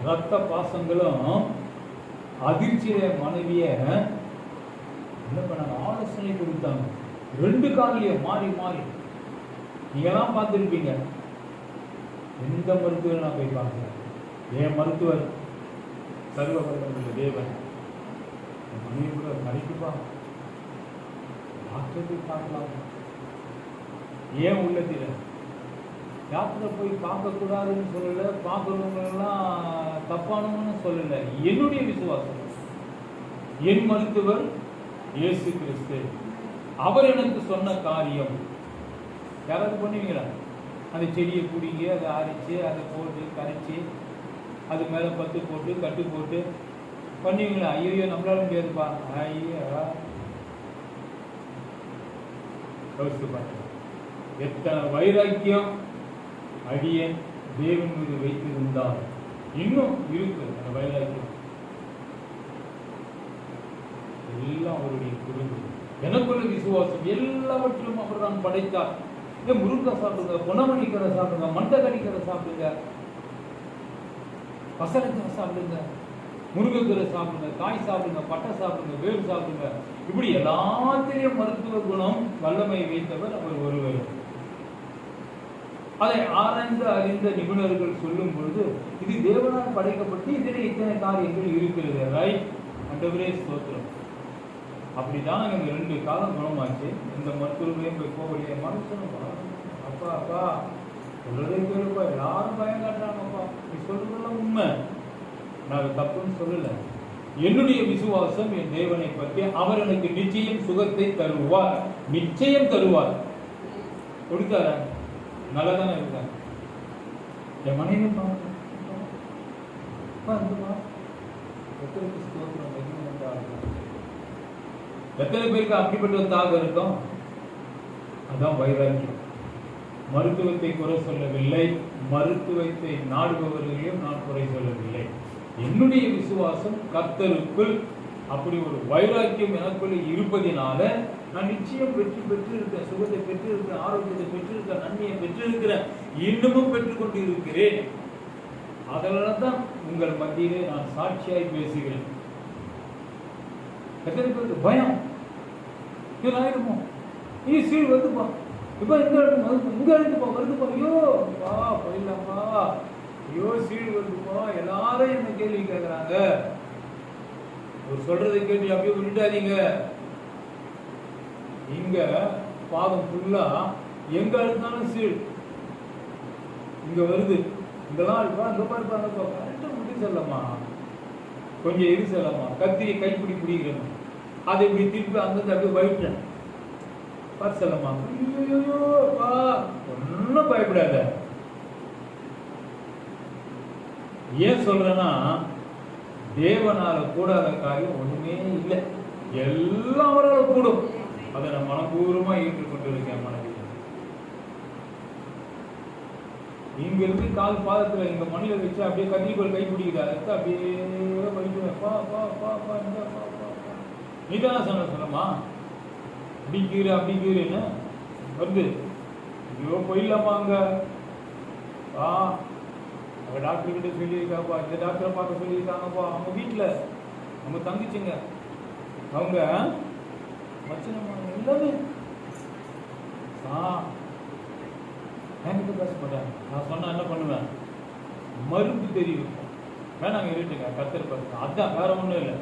ரத்த பாசங்களும் அதிர்ச்சிய மனைவிய என்ன பண்ணாங்க, ஆலோசனை கொடுத்தாங்க. 2 காலையும் மாறி மாறி. நீங்க தான் பார்த்துருப்பீங்க. எந்த மருத்துவர் நான் போய் பார்க்கிறேன், என் மருத்துவர் சர்வவல்லமையுள்ள தேவன். மனைவி கூட மறைக்குப்பா, டாக்டரை பார்க்கலாம். ஏன் உள்ளத்தில் டாக்டரை போய் பார்க்கக்கூடாதுன்னு சொல்லலை, பார்க்குறவங்களெல்லாம் தப்பானவங்கன்னு சொல்லலை. என்னுடைய விசுவாசம், என் மருத்துவர் இயேசு கிறிஸ்து, அவர் எனக்கு சொன்ன காரியம். யாராவது பண்ணுவீங்களா? அந்த செடியை பிடிங்கி அதை அரைச்சி அதை போட்டு கரைச்சி அது மேலே பத்து போட்டு கட்டு போட்டு பண்ணுவீங்களா? ஐயோ நம்மளால முடியாதுப்பா. ஐயா யோசித்து பாருங்க. எத்தனை வைராக்கியம் அடியேன் தேவன் மீது வைத்திருந்தால் இன்னும் இருக்கு அந்த வைராக்கியம். எல்லாம் அவருடைய குருவு. எனக்குள்ள விசுவாசம் எல்லாவற்றிலும் அவர் தான் படைத்தார். முருங்கை சாப்பிடுங்க, பொனமணிக்கரை சாப்பிடுங்க, மண்டகடிக்கரை சாப்பிடுங்க, பசலைக்கரை சாப்பிடுங்க, முருங்கைக்கீரை சாப்பிடுங்க, காய் சாப்பிடுங்க, பட்டை சாப்பிடுங்க, வேல் சாப்பிடுங்க. இப்படி எல்லாத்திலையும் மருத்துவ குணம் வல்லமை வைத்தவர் அவர் ஒருவர். அதை ஆராய்ந்து அறிந்த நிபுணர்கள் சொல்லும் பொழுது இது தேவனால் படைக்கப்பட்டு இதில் இத்தனை காரியங்கள் இருக்கிறது. ரைட், ஆண்டவரே ஸ்தோத்திரம். அப்படிதான் இந்த 2 காலம் குணமாச்சு. இந்த மருத்துவர்களையும் போய் போகலையே மனுஷனும் அப்பா அப்பா சொல்றதே கேளுப்பா, எல்லாரும் பயம் காட்டுறாங்கப்பா, நீ சொல்றதெல்லாம் உண்மை, நான் தப்புன்னு சொல்லல. என்னுடைய விசுவாசம் என் தேவனை பற்றி அவர் எனக்கு நிச்சயம் சுகத்தை தருவார், நிச்சயம் தருவார். கொடுத்தார நல்லதானே இருக்காங்க. என் மனைவி எத்தனை பேருக்கு அப்படிப்பட்ட தாக இருக்கும்? அதான் வைராக்கியம். மருத்துவத்தை குறை சொல்லவில்லை, மருத்துவத்தை நாடுபவர்களையும் நான் குறை சொல்லவில்லை. என்னுடைய விசுவாசம் கர்த்தருக்குள் அப்படி ஒரு வைராக்கியம் எனக்குள்ள இருப்பதினால நான் நிச்சயம் வெற்றி பெற்றிருக்கேன், சுகத்தை பெற்றிருக்கிறேன், ஆரோக்கியத்தை பெற்றிருக்கிறேன், நன்மையை பெற்றிருக்கிறேன், இன்னமும் பெற்றுக்கொண்டு இருக்கிறேன். அதனால தான் உங்கள் மத்தியிலே நான் சாட்சியாய் பேசுகிறேன். எத்தனை பேருக்கு பயம் இது ஆயிடுமோ, நீ சீல் வருதுப்பா, இப்போ இங்கே எடுத்துப்பா வருதுப்பா, ஐயோ வா போயிடலாம்ப்பா, ஐயோ சீல் வருதுப்பா, எல்லாரும் என்ன கேள்வி கேட்குறாங்க. ஒரு சொல்றதை கேட்டு அப்படியே விட்டுட்டாதீங்க. இங்க பாதம் ஃபுல்லா எங்க எடுத்தாலும் சீல் இங்க வருது, இங்கெல்லாம் இருப்பா, இங்க பாருப்பா, கரெக்டா முடி செல்லம்மா, கொஞ்சம் இரு செல்லம்மா, கத்திரி கைப்பிடி பிடிக்கிறேன், அதை இப்படி திருப்பி அங்கிருந்து அப்படியே வைட்டேன் பார்த்து செல்லம்மா, ஒன்னும் பயப்படாத. ஏன் சொல்றேன்னா தேவனால கூடாத காரியம் ஒண்ணுமே இல்லை, எல்லாம் அவரால் கூடும். அதை நான் மனப்பூர்வமா ஏற்றுக்கொண்டு இருக்கேன். மனைவி இங்க இருந்து கால் பாதத்துல இங்க மணில வச்சு அப்படியே கத்திரிக்கோள் கை பிடிக்குது, அதை அப்படியே வைக்கிறேன், பா பா பா பா நீதான சொல்லமா அப்படிங்கிற அப்படிங்கிறேன்னு வருது. ஐயோ போயிடலாமா அங்க வா, அவங்க டாக்டர் கிட்ட சொல்லியிருக்காப்பா, இந்த டாக்டரை பார்க்க சொல்லியிருக்காங்கப்பா, அவங்க வீட்டில் அவங்க தங்கிச்சுங்க, அவங்க மச்சனம்மா எல்லாமே என்கிட்ட பேச மாட்டேன். நான் சொன்னா என்ன பண்ணுவேன், மருந்து தெரியும் வேணாங்க இருட்டுங்க, கத்தர் பார்த்து அதான் வேற ஒன்றும் இல்லை.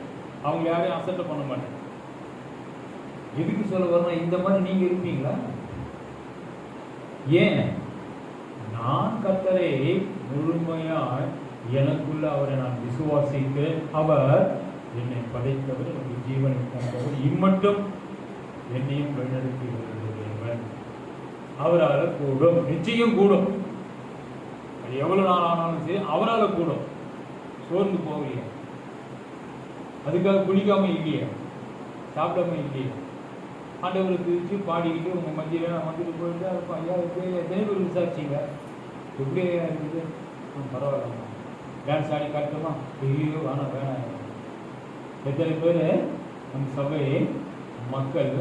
அவங்க யாரையும் அசட்டை பண்ண மாட்டேன். எதுக்கு சொல்ல வரணும், இந்த மாதிரி நீங்க இருப்பீங்களா? ஏன் நான் கர்த்தரை முழுமையாய் எனக்குள்ள அவரை நான் விசுவாசித்து அவர் என்னை படைத்தவர், எனக்கு ஜீவனை தந்தவர், இம்மட்டும் என்னையும் வழிநடத்தி வருகிறவன். அவரால் கூடும், நிச்சயம் கூடும். அது எவ்வளவு நாள் ஆனாலும் சரி அவரால் கூடும். சோர்ந்து போகலையே, அதுக்காக குளிக்காம இல்லையே, சாப்பிடாம இல்லையே, ஆண்டவரை பிரித்து பாடிக்கிட்டு உங்கள் மத்தியில் நான் வந்துட்டு போயிட்டு இருப்போம். ஐயா எத்தனை பேர் விசாரிச்சிங்க, எப்படி இருக்குது, பரவாயில்ல டான்ஸ் ஆடி காட்டுமா, ஐயோ வேணாம் வேணாம். எத்தனை பேர் நம் சபை மக்கள்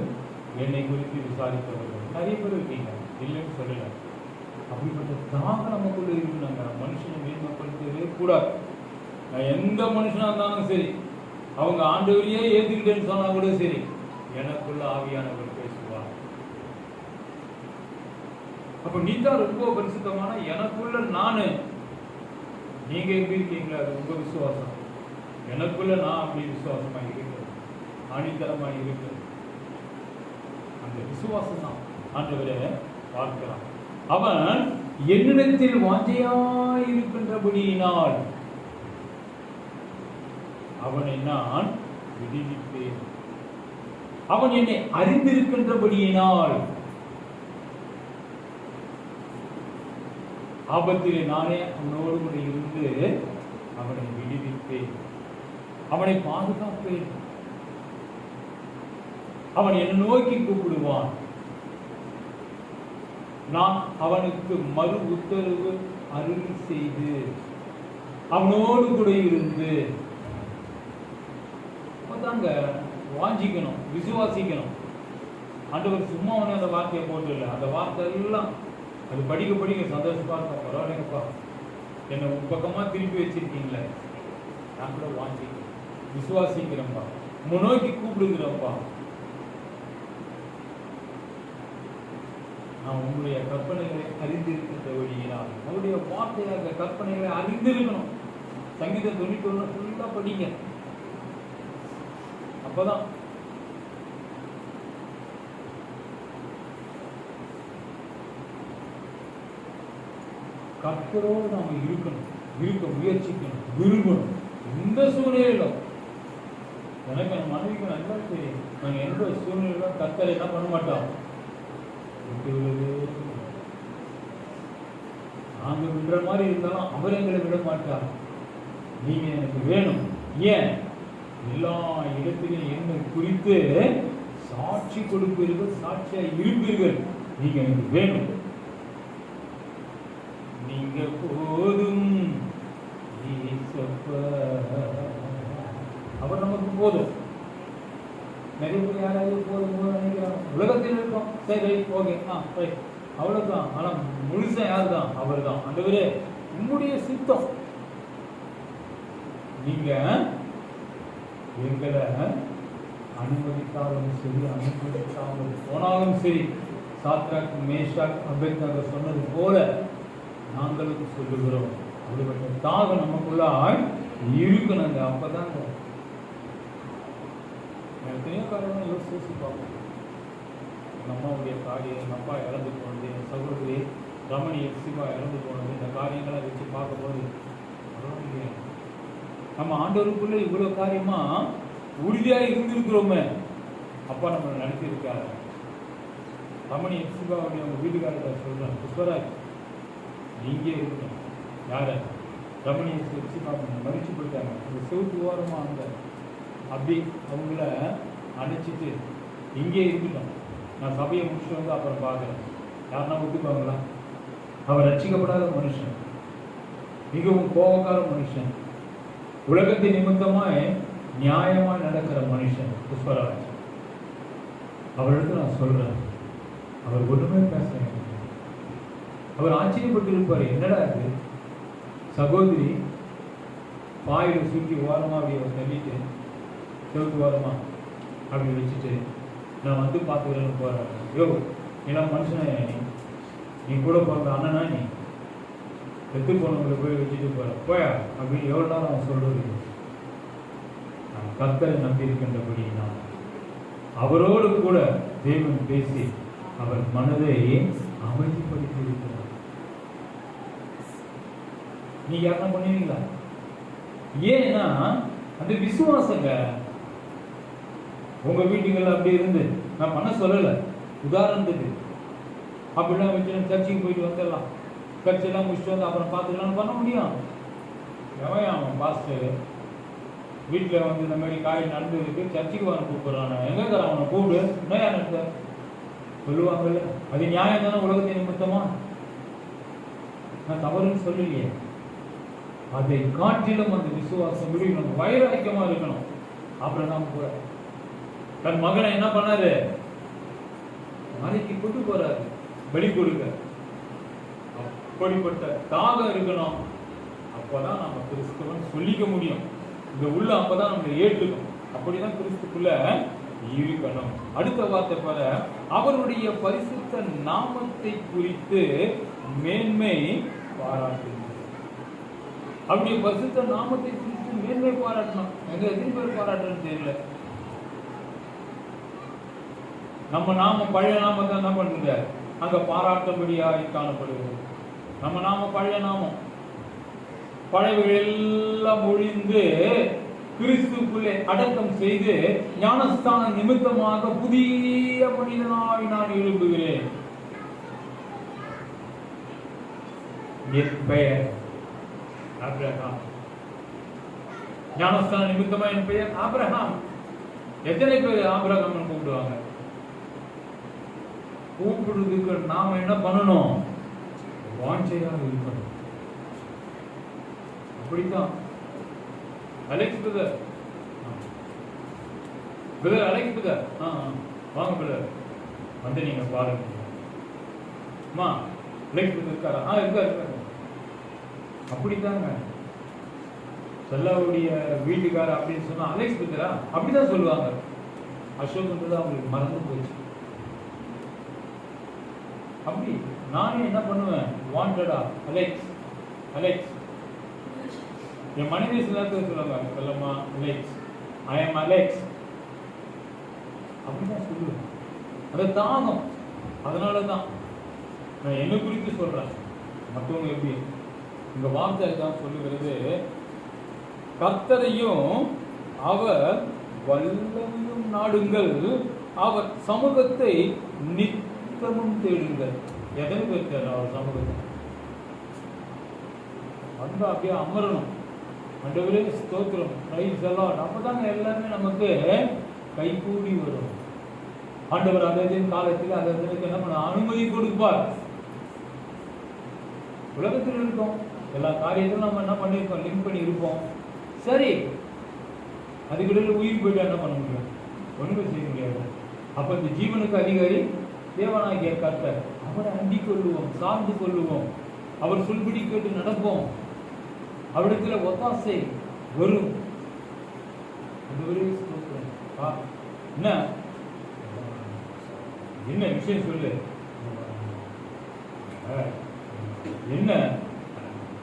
என்னை குறித்து விசாரித்தவர்கள் நிறைய பேர் இருக்கீங்க, இல்லைன்னு சொல்லலை. அப்படிப்பட்ட தாக்கம் நமக்குள்ள இருக்குனாங்க. மனுஷனை மேன்மைப்படுத்தவே கூடாது. நான் எந்த மனுஷனாக இருந்தாலும் சரி, அவங்க ஆண்டவரையே ஏற்றுக்கிட்டேன்னு சொன்னா கூட சரி, எனக்குள்ள ஆவியானவர் பேசுவார். அப்ப நீ தான் ரொம்ப பரிசுத்தமான, எனக்குள்ள நானு, நீங்க எப்படி இருக்கீங்களா அது உங்க விசுவாசம். எனக்குள்ள நான் அப்படி விசுவாசமா இருக்கிறேன், ஆணித்தரமா இருக்கிறேன். அந்த விசுவாசம் தான் ஆண்டவரை பார்க்கிறான். அவன் என்னிடத்தில் வாஞ்சையாயிருக்கின்றபடியினால் அவனை நான் விடுவிப்பேன். அவன் என்னை அறிந்திருக்கின்றபடியினால் ஆபத்திலே நானே அவனோடு கூட இருந்து அவனை விடுவிப்பேன், அவனை பாதுகாப்பேன். அவன் என்னை நோக்கி கூப்பிடுவான், நான் அவனுக்கு மறு உத்தரவு அருள் செய்து அவனோடு கூட இருந்து தாங்க வாஞ்சிக்கணும், விசுவாசிக்கணும். ஆண்டவர் சும்மா ஒன்று அந்த வார்த்தையை போட்டு இல்லை, அந்த வார்த்தை எல்லாம் அது படிக்க படிக்க சந்தோஷமா இருக்கும். பரவாயில்லைங்கப்பா, என்னை உன் பக்கமா திருப்பி வச்சிருக்கீங்களே, நான் கூட வாஞ்சிக்கிறேன், விசுவாசிக்கிறேன்ப்பா, முன்னோக்கி கூப்பிடுகிறேன்ப்பா, நான் உங்களுடைய கற்பனைகளை அறிந்திருக்கின்ற வழியினால் அவருடைய வார்த்தையாக கற்பனைகளை அறிந்திருக்கணும். சங்கீதம் 91 ஃபுல்லா படிங்க, அப்பதான் கர்த்தரோடு நாம இருக்கணும், இருக்க முயற்சிக்கணும், விரும்பணும். எந்த சூழ்நிலையிலும் எனக்கு என் மனைவிக்கு நல்லா தெரியும், நாங்கள் எந்த சூழ்நிலையிலும் கர்த்தரை என்ன பண்ண மாட்டோம், நாங்க விடுற மாதிரி இருந்தாலும் அவர் எங்களை விட மாட்டார். நீங்க எனக்கு வேணும். ஏன்? எல்லா இடத்திலும் என்னை குறித்து சாட்சி கொடுப்பீர்கள், சாட்சியா இருப்பீர்கள். நீங்க எனக்கு வேணும், நீங்க போதும், அவர் நமக்கு போதும். நிறைய பேர் யாராவது போதும் போதும் நினைக்கிறாங்க, உலகத்தில் இருக்கோம், சரி ரைட் ஓகே ரைட் அவ்வளவுதான். ஆனா முழுசா யார் தான்? அவர் தான். ஆண்டவரே உங்களுடைய சித்தம், நீங்க எங்களை அனுமதித்தாலும் சரி, அனுமதித்தாலும் போனாலும் சரி, சாத்ராக் மேஷாக் அபேத்நேகோ சொன்னது போல நாங்களுக்கு சொல்லுகிறோம். அப்படிப்பட்ட தாகம் நமக்குள்ளாய் இருக்கணுங்க. அப்பதாங்க எத்தனையோ காரணம் யோசிச்சு பார்ப்போம். எங்கள் அம்மாவுடைய காரியம், எங்கள் அப்பா இறந்து போனது, என் சகோதரி ரமணி எப்சிபா இறந்து போனது, இந்த காரியங்களை வச்சு பார்க்கும்போது நம்ம ஆண்டவருக்குள்ள இவ்வளோ காரியமா உறுதியாக இருந்திருக்கிறோமே. அப்பா நம்ம நடத்தியிருக்காரு. ரமணி எப்சிபாவுடைய அவங்க வீட்டுக்காரர்கிட்ட சொல்கிறேன், புஷ்பராஜ் நீங்கே இருக்கணும். யார? ரமணி எப்சிபா மறிச்சு போயிட்டாங்க. அந்த செவுத்து ஓரமாக அந்த அப்படி அவங்கள அணைச்சிட்டு இங்கே இருந்துட்டோம். நான் சபையை முடிச்சுட்டு வந்து அப்புறம் பார்க்குறேன். யாருன்னா ஒத்துப்பாங்களா? அவர் ரட்சிக்கப்படாத மனுஷன், மிகவும் கோபக்கார மனுஷன், உலகத்தின் நிமித்தமாய் நியாயமாய் நடக்கிற மனுஷன் புஷ்பராஜ். அவரிடத்துல நான் சொல்றேன், அவர் ஒண்ணுமே பேசுறேன். அவர் ஆச்சரியப்பட்டு இருப்பாரு, என்னடா இது சகோதரி பாயில சுற்றி ஓரமா அப்படி தள்ளிட்டு செவுத்து ஓரமா அப்படி வச்சுட்டு நான் வந்து பார்த்துக்கிறேன்னு போறேன். யோ ஏன்னா மனுஷனா நீ கூட பிறந்த அண்ணனா, நீ செத்து போனவங்களை போய் வச்சுட்டு போற போயா அப்படின்னு எவ்வளோ நாள் அவன் சொல்றது. நான் கர்த்தரை நம்பியிருக்கின்றபடி நான் அவரோடு கூட தேவன் பேசி அவர் மனதை அமைதிப்படுத்தி இருக்கிறார். நீங்க யாருன்னா பண்ணுவீங்களா? ஏன்னா அந்த விசுவாசங்க உங்க வீட்டுகள் அப்படி இருந்து நான் பண்ண சொல்லல, உதாரணத்துக்கு அப்படிலாம் வச்சு சர்ச்சுக்கு போயிட்டு வந்துடலாம், சர்ச்செல்லாம் முடிச்சுட்டு வந்து அப்புறம் பார்த்துக்கலாம்னு பண்ண முடியும். எவன் அவன் பாஸ்டர் வீட்டில் வந்து இந்த மாதிரி காரியம் நடந்ததுக்கு சர்ச்சுக்கு வர கூப்பிடுறான், எங்கே இருக்கிற அவனை கூப்பிடு நோயா நடத்த சொல்லுவாங்கல்ல. அது நியாயம் தானே உலகத்தின் நிமித்தமா? நான் தவறுன்னு சொல்லலையே. அதை காட்டிலும் அந்த விசுவாசம் விடுவிக்கணும், வைராக்கியமா இருக்கணும். அப்புறம் தான் போற தன் மகனை என்ன பண்ணாரு? மலைக்கு கொண்டு போறாரு பலி கொடுக்க. அப்படிப்பட்ட தாகம் இருக்கணும். அப்பதான் நம்ம கிறிஸ்துவன் சொல்லிக்க முடியும். இந்த உள்ள அப்பதான் நம்ம ஏற்றுக்கணும். அப்படிதான் கிறிஸ்துக்குள்ள இருக்கணும். அடுத்த வார்த்தை பாரு, அவருடைய பரிசுத்த நாமத்தை குறித்து மேன்மை பாராட்டு. அவருடைய பரிசுத்த நாமத்தை குறித்து மேன்மை பாராட்டணும். எங்க எத்தனை பேர் பாராட்டுன்னு தெரியல. நம்ம நாமம் பழைய நாமத்தை என்ன பண்ணுங்க அங்க பாராட்டும்படியாக காணப்படுகிறது. நம்ம நாம பழைய நாமம், பழையவைகள் எல்லாம் ஒழிந்து கிறிஸ்துக்குள்ளே அடக்கம் செய்து ஞானஸ்தான நிமித்தமாக புதிய மனிதனாய் நான் எழும்புகிறேன். என் பெயர் ஆபிரகாம். ஞானஸ்தான நிமித்தமா என் பெயர் ஆபிரகாம். எத்தனை பேர் ஆபிரகாம் கூப்பிடுவாங்க? கூப்பிடுறதுக்கு நாம என்ன பண்ணணும்? வாஞ்சையாக இருக்கணும். அப்படித்தான் Alex brother, brother Alex brother, வாங்க பிரதர், வந்து நீங்க பாருங்க. அம்மா அலெக்ஸ் பிரதர் இருக்காரா? இருக்காரு. அப்படித்தாங்க செல்லாவுடைய வீட்டுக்காரர் அப்படின்னு சொன்னா அலெக்ஸ் பிரதரா அப்படிதான் சொல்லுவாங்க. அசோக்ன்றது அவங்களுக்கு மறந்து போச்சு. அப்படி நானே என்ன பண்ணுவேன்? வாண்டடா அலெக்ஸ் அலெக்ஸ். என் மனைவி சில நேரத்தில் சொல்லுவாங்க, செல்லம்மா அலெக்ஸ், ஐ எம் அலெக்ஸ் அப்படிதான் சொல்லுவேன். அது தாகம். அதனால தான் நான் என்ன குறித்து சொல்றேன். மற்றவங்க எப்படி இந்த வார்த்தை தான் சொல்லுகிறது, கர்த்தரையும் அவர் வல்லமையும் நாடுங்கள், அவர் சமூகத்தை நித்தமும் தேடுங்கள். எதனை பேர் தேட? அவர் சமூகத்தை வந்து அப்படியே அமரணும். ஆண்டவரே ஸ்தோத்திரம், பிரைஸ் தி லார்ட். அப்பதாங்க எல்லாமே நமக்கு கைகூடி வரும். ஆண்டவர் அதன் காலத்தில் அதற்கு என்ன பண்ண அனுமதி கொடுப்பார். உலகத்தில் இருக்கோம், எல்லா காரியத்திலும் நம்ம என்ன பண்ணியிருக்கோம்? லிங்க் பண்ணி இருப்போம். சரி, அதுக்கிடையில் உயிர் போயிட்டு என்ன பண்ண முடியும்? ஒன்றும் செய்ய முடியாது. அப்ப இந்த ஜீவனுக்கு அதிகாரி தேவனாகிய கர்த்தர். அவரை அண்டிக் கொள்ளுவோம், சார்ந்து கொள்ளுவோம், அவர் சொல்படி கேட்டு நடப்போம். அவரிடத்துல ஒத்தாசை வரும். என்ன விஷயம் சொல்லு? என்ன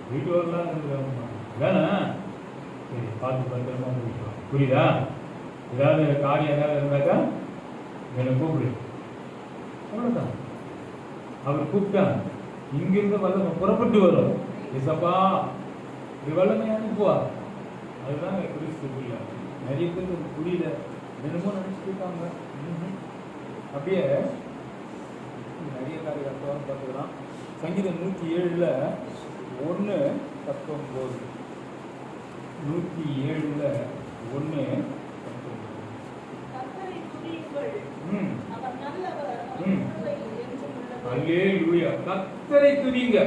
வீட்டு வரலாம் வேணா? சரி, பார்த்து பத்திரமா முடிக்கலாம். புரியுதா? ஏதாவது காரியம் ஏதாவது இருந்தாக்கா என்னை கூப்பிடு. அவ்வளோதான். அவர் கூப்பிட்டா இங்கிருந்து வல்லமை புறப்பட்டு வரும். இசப்பா இது வல்லமை அனுப்புவார். அதுதான் கிறிஸ்துக்குள்ள. நிறைய பேருக்கு புரியல, என்னமோ நினைச்சுட்டு இருக்காங்க. அப்படியே நிறைய காரியம் பார்த்துக்கலாம். சங்கீதம் 107 1:19. 107 1:19. கர்த்தரை துதியுங்கள், அவர் நல்லவர், அவர் கிருபை என்றும் உள்ளது. அல்லேலூயா. கர்த்தரை துதிங்க.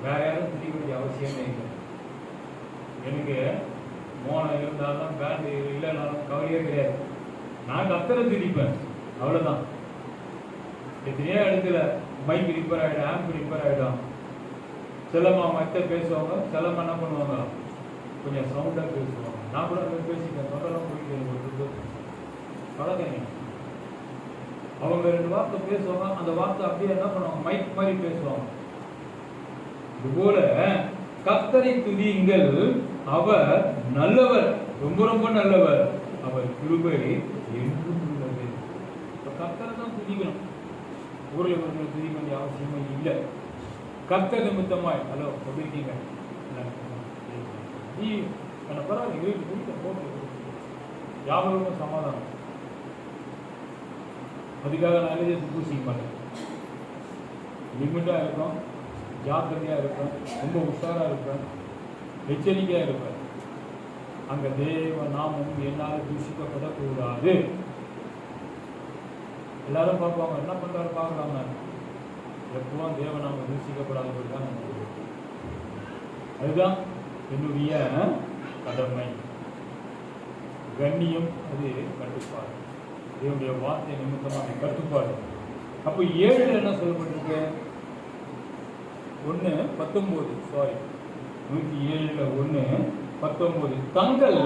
வேற யாரும் துதிக்க வேண்டிய அவசியமே இல்லை. எனக்கு மோனம் இருந்தாலும் பேண்ட் இல்லைனாலும் கவலையே கிடையாது. நான் கர்த்தரை துதிப்பேன், அவ்வளவுதான். எத்தனையோ இடத்துல மைக் ரிப்பேர் ஆகிடும், ஆம்ப் ரிப்பேர் ஆகிடும். சிலம்மா மற்ற பேசுவாங்க, சிலம்மா என்ன பண்ணுவாங்க? கொஞ்சம் சவுண்டாக பேசுவாங்க. நான் கூட அதை பேசிக்கிறேன், சொந்தெல்லாம் போயிட்டு பழக்கங்க. அவங்க 2 வார்த்தை பேசுவாங்க, அந்த வார்த்தை அப்படியே என்ன பண்ணுவாங்க? மைக் மாதிரி பேசுவாங்க. இதுபோல கர்த்தரை துதியுங்கள், அவர் நல்லவர், ரொம்ப ரொம்ப நல்லவர், அவர் கிருபை என்றும் உள்ளது. கர்த்தரை தான் துதிக்கணும். ஊரில் கொஞ்சம் துதிக்க வேண்டிய அவசியமே இல்லை. கர்த்தர் நிமித்தமாய். ஹலோ, எப்படி இருக்கீங்க? நீ என்ன பரவாயில்ல, வீட்டு வீட்டை போட்டு யாவரும் சமாதானம். அதுக்காக நான் எழுதி பூசிக்க மாட்டேன். லிமிட்டாக இருக்கும், ஜாக்கிரதையாக இருப்பேன், ரொம்ப உஷாராக இருப்பேன், எச்சரிக்கையாக இருப்பேன். அங்கே தேவ நாமம் என்னால் தூஷிக்கப்படக்கூடாது. எல்லாரும் பார்ப்பாங்க, என்ன பண்ணுறாரு பார்க்கலாம. எப்பவும் தேவநாமம் தூஷிக்கப்படாதபடி தான் நம்ம. அதுதான் என்னுடைய கடமை. கண்ணியம் அது கட்டுப்பாடு. தேவனுடைய வார்த்தை நிமித்தமாக கட்டுப்பாடு. அப்போ 7 என்ன சொல்லப்பட்டிருக்கு? 1:19. சாரி, 107 1:19. தங்கள்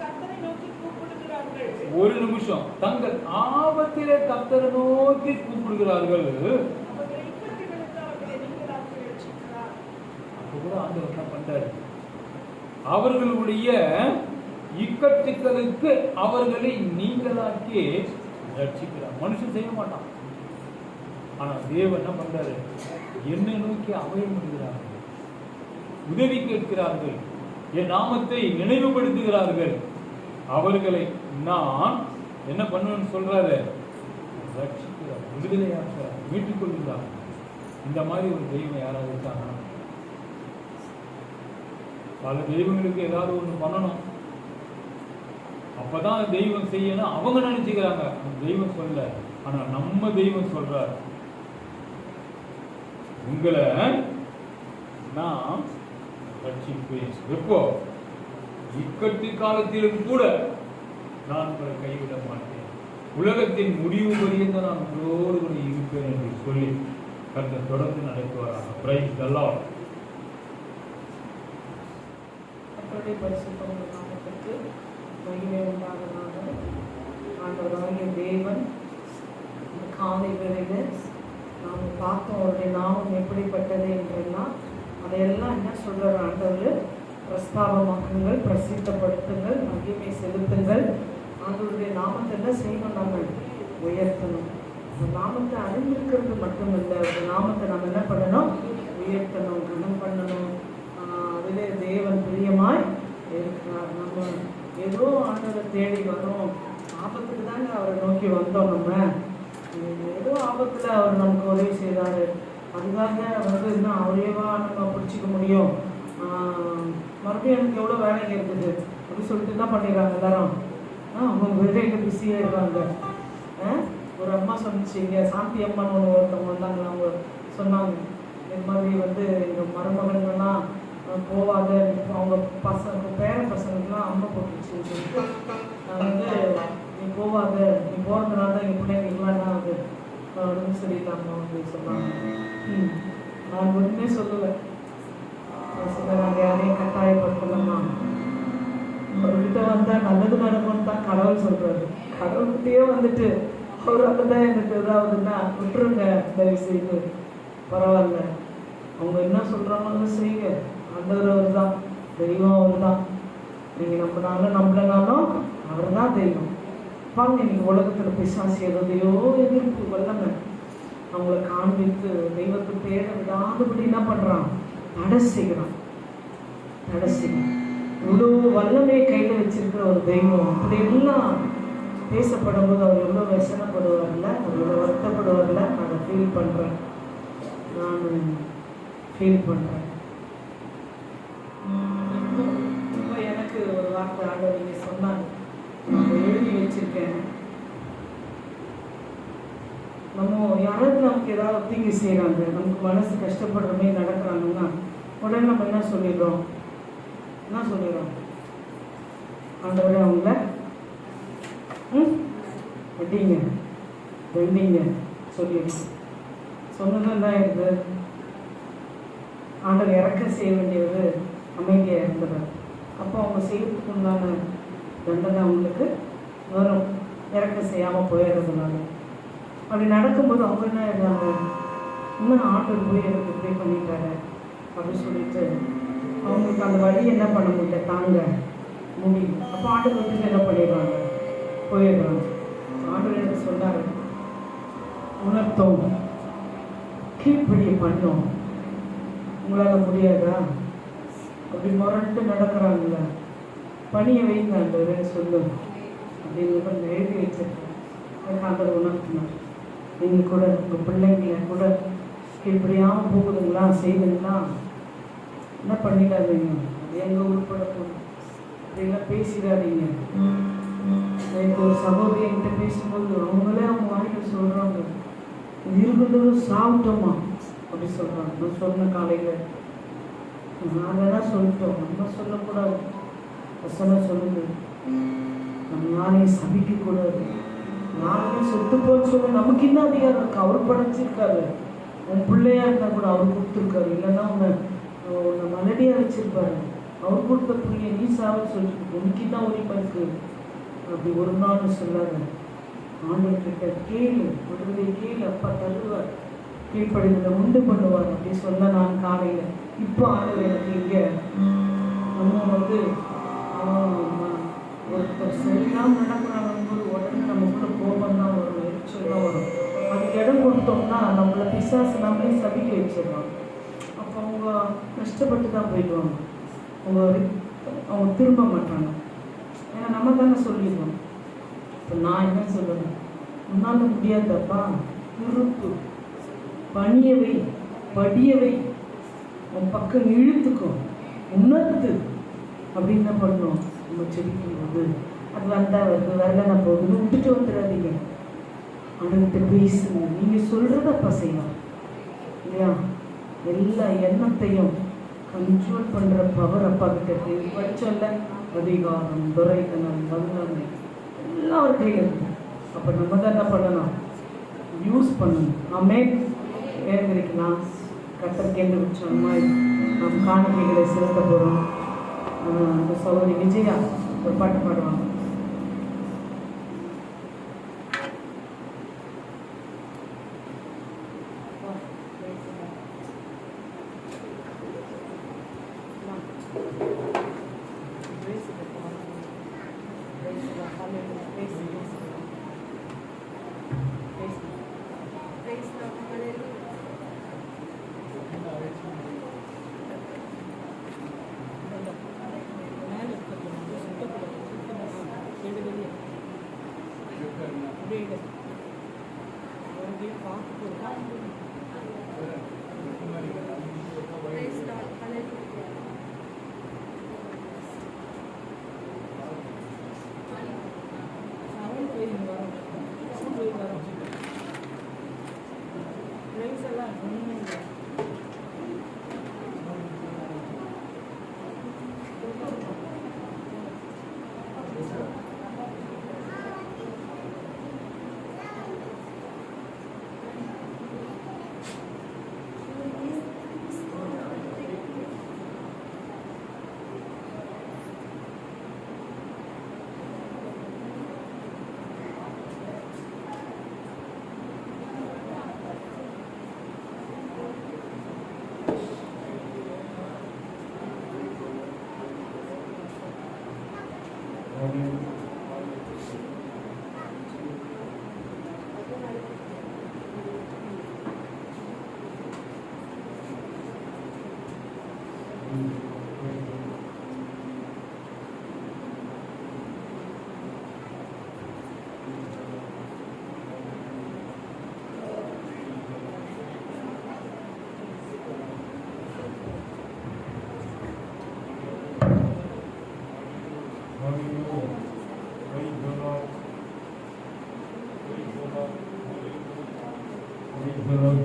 கர்த்தரை நோக்கி கூப்பிடுகிறார்கள். ஒரு நிமிஷம். தங்கள் ஆபத்திலே கர்த்தரை நோக்கி கூப்பிடுகிறார்கள். அவர்கள் இக்கட்டுகளுக்கு அவர்களை நீங்களாக்கி ரட்சிக்கிறார். அப்போ கூட ஆண்டவர் என்ன பண்றாரு? அவர்களுடைய இக்கட்டுகளுக்கு அவர்களை நீங்களாக்கி ரட்சிக்கிறார். மனுஷன் செய்ய மாட்டான். ஆனா தேவன் என்ன பண்றாரு? என்னை நோக்கி அபயம் பண்ணுகிறார்கள், உதவி கேட்கிறார்கள், என் நாமத்தை நினைவுபடுத்துகிறார்கள். அவர்களை நான் என்ன பண்ணுவேன்னு சொல்றாரு? ரட்சிக்கிறார், விடுதலையாக்கிறார், மீட்டுக் கொள்கிறார். இந்த மாதிரி ஒரு தெய்வம் யாராவது இருக்காங்க? பல தெய்வங்களுக்கு ஏதாவது ஒன்று பண்ணணும், அப்பதான் தெய்வம் செய்யணும் அவங்க நினைச்சுக்கிறாங்க. தெய்வம் சொல்ல ஆனா நம்ம தெய்வம் சொல்றார், உங்களை நான் ரட்சிப்பேன். எப்போ? இக்கட்டு காலத்திலும் கூட நான் உங்களை கைவிட மாட்டேன், உலகத்தின் முடிவு பரியந்த நான் உங்களோடு கூட இருப்பேன் என்று சொல்லி கர்த்தர் தொடர்ந்து நடத்துவாராக. Praise the Lord. கர்த்தருடைய பரிசுத்த நாமத்திற்கு மகிமை உண்டாவதாக. ஆண்டவராகிய தேவன் இந்த காலை வேளையில் நாம் பார்த்தோம் அவருடைய நாமம் எப்படிப்பட்டது என்றெல்லாம். அதையெல்லாம் என்ன சொல்றார் ஆண்டவர்? பிரஸ்தாபமாக்குங்கள், பிரசித்தப்படுத்துங்கள், மகிமை செலுத்துங்கள். ஆண்டவருடைய நாமத்தை என்ன செய்யணும்? நம்ம உயர்த்தணும். அந்த நாமத்தை அறிந்திருக்கிறது மட்டுமில்லை, அந்த நாமத்தை நம்ம என்ன பண்ணணும்? உயர்த்தணும், கனம் பண்ணணும். அதிலே தேவன் பிரியமாய் இருக்கிறார். நம்ம ஏதோ ஆண்டவரை தேடி வரோம், ஆபத்துக்கு தாங்க அவரை நோக்கி வந்தோம். நம்ம ஏதோ ஆபத்தில் அவர் நமக்கு உதவி செய்தார், அதுக்காக வந்து இன்னும் அவரையவா நம்ம பிடிச்சிக்க முடியும்? மறுபடியும் எனக்கு எவ்வளோ வேலைங்க இருக்குது அப்படின்னு சொல்லிட்டு என்ன பண்ணிடுறாங்க எல்லாரும்? அவங்க வேலையில் பிஸியாக இருக்காங்க. ஒரு அம்மா சொன்னிச்சு, இங்கே சாந்தி அம்மான்னு ஒருத்தவங்க வந்தாங்க. அவங்க சொன்னாங்க, இது மாதிரி வந்து எங்கள் மருமகன்கள்லாம் போவாத, அவங்க பசங்க பேர பசங்களுக்குலாம் அம்மா போட்டுருச்சுன்னு சொல்லிட்டு நான் வந்து நீ போவாத, நீ போகிறதுனால தான் எங்கள் பிள்ளைங்களுக்குலாம் என்ன ஆகுது அப்படின்னு சொல்லிட்டு அம்மா வந்து சொன்னாங்க. நான் ஒன்றுமே சொல்லலை, நாங்கள் யாரையும் கட்டாயப்படுத்தலம்மா. அவர்கிட்ட வந்தால் நல்லது நடக்கும்னு தான் கடவுள் சொல்கிறாரு. கடவுள்கிட்டயே வந்துட்டு அவர் தான் எனக்கு ஏதாவதுன்னா விட்டுருங்க, தயவு செய்து, பரவாயில்ல, அவங்க என்ன சொல்கிறாங்களோ செய்யுங்க. ஆண்டவர் அவர் தான், தெய்வம் அவர் தான். நீங்கள் நம்பினாலும் நம்பலனாலும் அவர் தான் தெய்வம். வாங்க, இன்னைக்கு உலகத்தில் பிசாசு எதையோ எதிர்ப்பு வல்லமை அவங்கள காண்பித்து தெய்வத்தை தேட விடாதபடி என்ன பண்ணுறான்? தடை செய்கிறான். தடை செய்யணும். இவ்வளோ வல்லமையை கையில் வச்சிருக்கிற ஒரு தெய்வம் அப்படி எல்லாம் பேசப்படும் போது அவர் எவ்வளோ வசனப்படுவார்ல, அவர் எவ்வளோ வருத்தப்படுவார்ல, அதை ஃபீல் பண்ணுறேன், நான் ஃபீல் பண்ணுறேன். இப்போ எனக்கு ஒரு வார்த்தை ஆண்டவர் நீங்கள் சொன்னாங்க, நான் எழுதி வச்சிருக்கேன். நம்ம யாராவது நமக்கு ஏதாவது தீங்கு செய்கிறாங்க, நமக்கு மனசு கஷ்டப்படுற மாதிரி நடக்கிறாங்கன்னா உடனே நம்ம என்ன சொல்லிடுறோம்? ஆண்டவரே அவங்கள வெட்டிங்க வெண்டிங்க சொல்லிடுறோம். சொன்னது என்ன ஆயிடுது? ஆண்டவர் இறக்க செய்ய வேண்டியது அமைதியாக இருந்துடுறார். அப்போ அவங்க செய்யறதுக்கு உண்டான தண்டனை அவங்களுக்கு வரும், இறக்க செய்யாமல் போயிடுறதுனால. அப்படி நடக்கும்போது அவங்க என்ன ஆயிடுறாங்க? இன்னும் ஆண்டவர் போய் எனக்கு இப்படி பண்ணிட்டாரு அப்படின்னு சொல்லிட்டு அவங்களுக்கு அந்த வழி என்ன பண்ண முடியல, தாங்க முடியும். அப்போ ஆண்டவர் வந்து என்ன பண்ணிடுறாங்க? போயிடுறாங்க. ஆண்டவர் எனக்கு சொன்னார், உணர்த்தோம், கீழ்ப்படியை பண்ணோம். உங்களால் முடியாதா? அப்படி முரண்டு நடக்கிறாங்கள, பணியை வைங்க ஆண்டவர் சொல்லும் அப்படின்னு கொஞ்சம் எழுதி வச்சிருக்கேன். எனக்கு ஆண்டவர் உணர்த்தினார், நீங்கள் கூட உங்கள் பிள்ளைங்களை கூட கீழ்ப்படியாமல் போகுதுங்களா, செய்யுதுங்களா, என்ன பண்ணிடாதீங்க, அது எங்கள் உட்பட போகணும், அப்படிலாம் பேசிடாதீங்க. எனக்கு ஒரு சகோதரி என்கிட்ட பேசும்போது அவங்களே அவங்க வாங்கிட்டு சொல்கிறாங்க, இது இருக்கிறதோட சாப்பிட்டோமா அப்படி சொல்கிறாங்க. நான் சொன்ன காலையில் நாங்கள் தான் சொல்லிட்டோம், நம்ம சொல்லக்கூடாது. வசனம் சொல்லுது, நம்ம யாரையும் சபிக்கக்கூடாது, யாருமே சொத்து போன்னு சொல்ல நமக்கு என்ன அதிகாரம் இருக்கு? அவர் படைச்சிருக்காரு. உன் பிள்ளையா இருந்தால் கூட அவர் கொடுத்துருக்காரு, இல்லைன்னா உன்னை மலடியாக வச்சிருப்பாரு. அவர் கொடுத்த பிள்ளைய நீ சாவ சொல்லிட்டு உனக்கு தான் உரிமை இருக்கு. அப்படி ஒரு நாள் சொல்லாத, ஆண்டவர்கிட்ட கேளு, விடுதலை கேளு, அப்பா தருவார், கீழ்ப்படிதலை உண்டு பண்ணுவார் அப்படி சொன்ன நான் காலையில். இப்போ ஆண்டவர் எனக்கு இங்கே நம்ம வந்து ஒருத்தர் சரியில்லாமல் நடக்கிறாங்கும்போது உடனே நமக்குள்ள கோபம் தான் வரும், எரிச்சல் தான் வரும். அதுக்கு இடம் கொடுத்தோம்னா நம்மளை பிசாசு நம்மளே சபிக்க வச்சிடலாம். அப்போ அவங்க கஷ்டப்பட்டு தான் போயிடுவாங்க, அவங்க திரும்ப மாட்டாங்க. ஏன்னா நம்ம தானே சொல்லிடுவோம். இப்போ நான் என்ன சொல்லுவேன், உன்னால் முடியாதப்பா, இருப்பு பணியவை படியவை உன் பக்கம் இழுத்துக்கும், உணர்த்து அப்படின்னு என்ன பண்ணணும்? நம்ம செடிக்கும் போது அது வந்தால் வருது, வரலன்னா போகுது, விட்டுட்டு வந்துடாதீங்க. ஆண்டவர்கிட்ட பேசுங்க. நீங்க சொல்றதப்பா செய்யணும் இல்லையா? எல்லா எண்ணத்தையும் கண்ட்ரோல் பண்ற பவர் அப்பா கிட்ட இருக்கு. படிச்சல்ல, அதிகாரம், துரைத்தனம், வல்லமை எல்லாம் ஒரு கையில் இருக்கு. அப்ப நம்ம தான் என்ன பண்ணணும்? யூஸ் பண்ணணும். ஆமென். ஏந்திரிக்கலாம். கர்த்தர் கேண்டு வச்சோம்மா நாம் காணிக்கைகளை செலுத்த போறோம். அந்த சகோதரி விஜயா ஒரு பாட்டு பாடுவாங்க.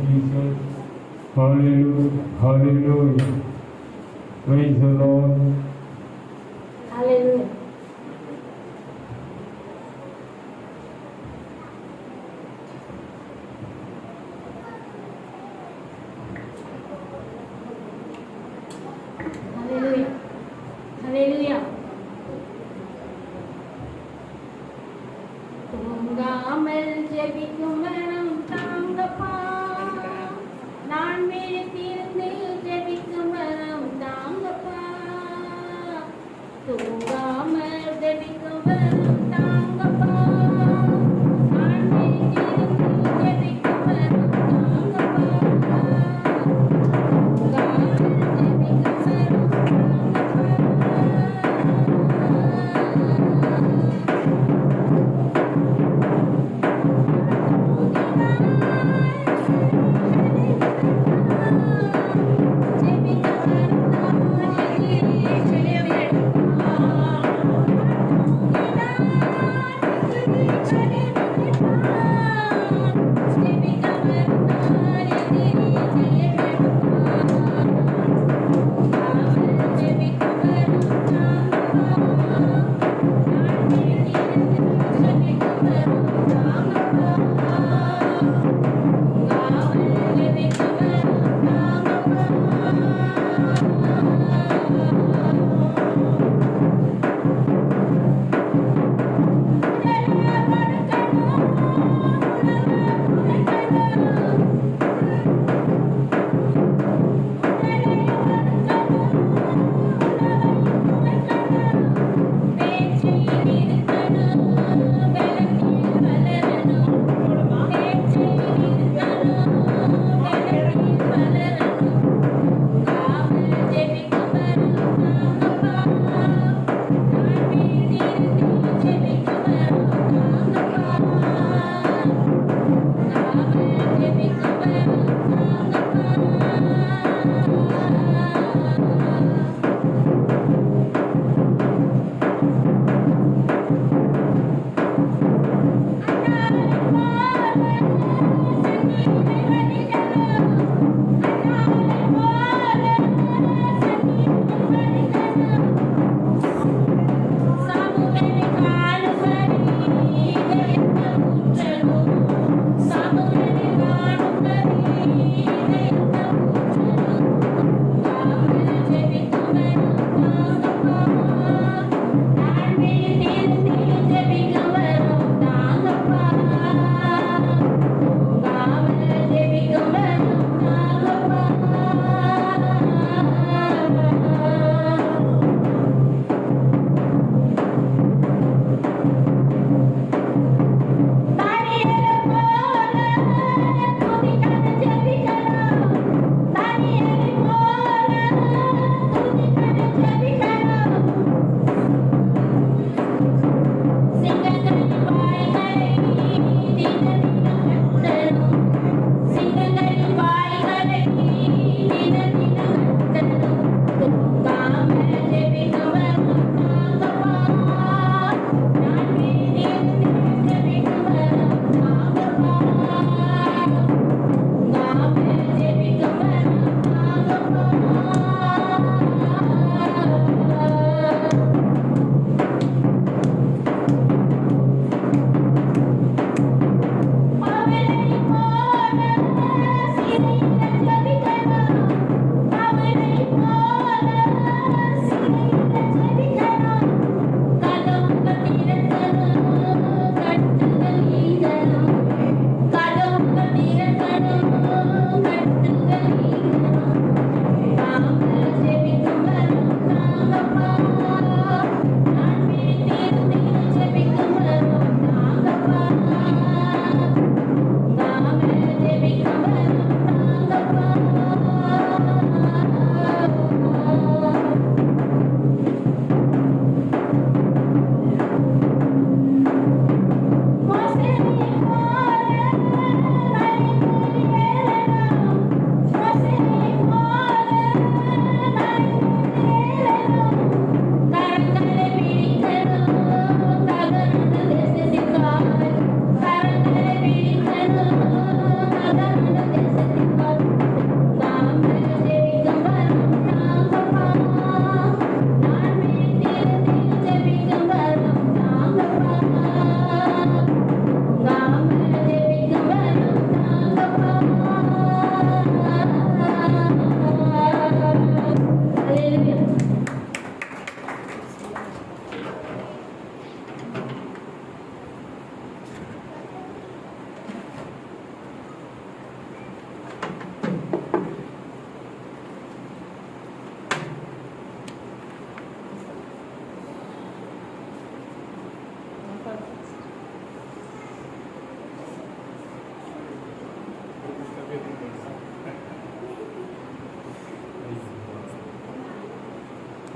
Jesus. Hallelujah. Hallelujah. Praise the Lord. Hallelujah. Hallelujah. Hallelujah. தூங்காமல் ஜெபிக்கும் மனம் தாங்கப்பா, நான் விழித்திருந்து ஜெபிக்கும் மனம் தாங்கப்பா, தூங்காமல் ஜெபிக்கும் மனம் தாங்கப்பா, நான் விழித்திருந்து ஜெபிக்கும் மனம் தாங்கப்பா, தூங்காமல் ஜெபிக்கும் மனம் தாங்கப்பா.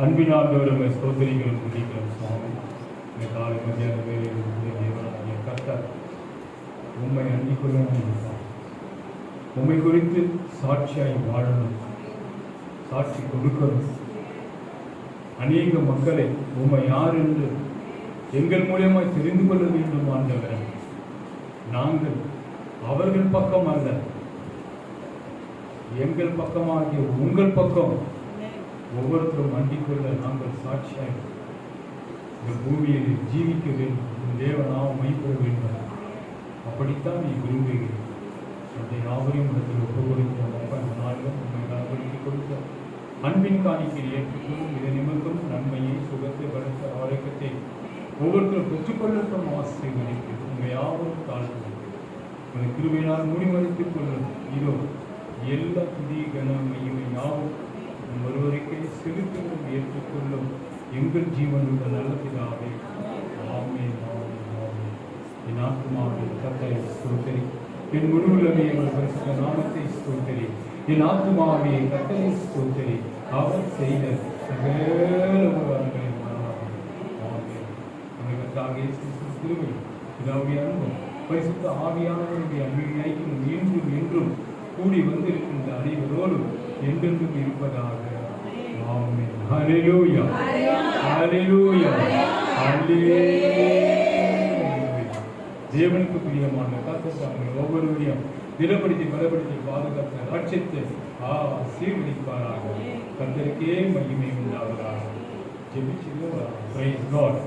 அன்பின் ஆண்டவரும் ஸ்தோத்திரிகளும் துதிகளும் சுவாமி. இந்த காலை மத்தியான வேலையில் தேவனாகிய கர்த்தர் உம்மை அன்பிக்கொள்ளணும், உம்மை குறித்து சாட்சியாய் வாழணும், சாட்சி கொடுக்கணும். அநேக மக்களை உம்மை யார் என்று எங்கள் மூலியமாய் தெரிந்து கொள்ள வேண்டும் ஆண்டவரே. நாங்கள் அவர்கள் பக்கம் அல்ல, எங்கள் பக்கமாகிய உங்கள் பக்கம் ஒவ்வொருத்தரும் அண்டிக்கொள்ள நாங்கள் சாட்சியாக இந்த பூமியில் ஜீவிக்க வேண்டும். தேவனாம் மைப்பெற வேண்டும். அப்படித்தான் நீ விரும்புகிறேன். அந்த யாவரையும் இடத்தில் ஒப்புக்கொடுக்கிறோம். அப்பா, இந்த நாளிலும் உண்மை நடவடிக்கை கொடுத்த அன்பின் காணிக்கையை ஏற்றுக்கொள்ளும். இதை நிமித்தம் நன்மையை, சுகத்தை, பலத்த ஆரோக்கியத்தை ஒவ்வொருத்தரும் பெற்றுக்கொள்ளட்டும். ஆசீர்வதிக்கிறோம். உண்மை யாவரும் தாழ்வு உங்களை கிருபையினால் முடிமறித்துக் கொள்ளும். இதோ எல்லா துதி கன மையமை யாவும் ஒருவருக்கே செலுத்தும் ஏற்றுக்கொள்ளும். எங்கள் ஜீவனுள்ள நல்ல பிதாவே, ஆமென், ஆமென், ஆமென். என் ஆத்துமாவே கர்த்தரை ஸ்தோத்திரி, என் முழுவதுமே எங்கள் பரிசுத்த நாமத்தை ஸ்தோத்திரி. என் ஆத்துமாவே கர்த்தரை ஸ்தோத்திரி, அவர் செய்த சகல உபகாரங்களையும் மறவாதே. ஆமென். நம்முடைய கர்த்தராகிய இயேசு கிறிஸ்துவின் கிருபை, பிதாவுடைய அன்பும் பரிசுத்த ஆவியானவருடைய அன்பின் ஐக்கியம் என்றும் என்றும் கூடி வந்திருக்கின்ற அனைவரோடும் என்றென்றும் இருப்பதாக. ஆமென். ஹல்லேலூயா, ஹல்லேலூயா, ஹல்லேலூயா. தேவனுக்கு பிரியமான கர்த்தர் ஒவ்வொருவரையும் திடப்படுத்தி பலப்படுத்தி பாதுகாத்த ரட்சித்து ஆசீர்வதிப்பாராக. கர்த்தருக்கே மகிமை உண்டாவதாக. ஜெபிச்சுக்கிறோம். Praise God.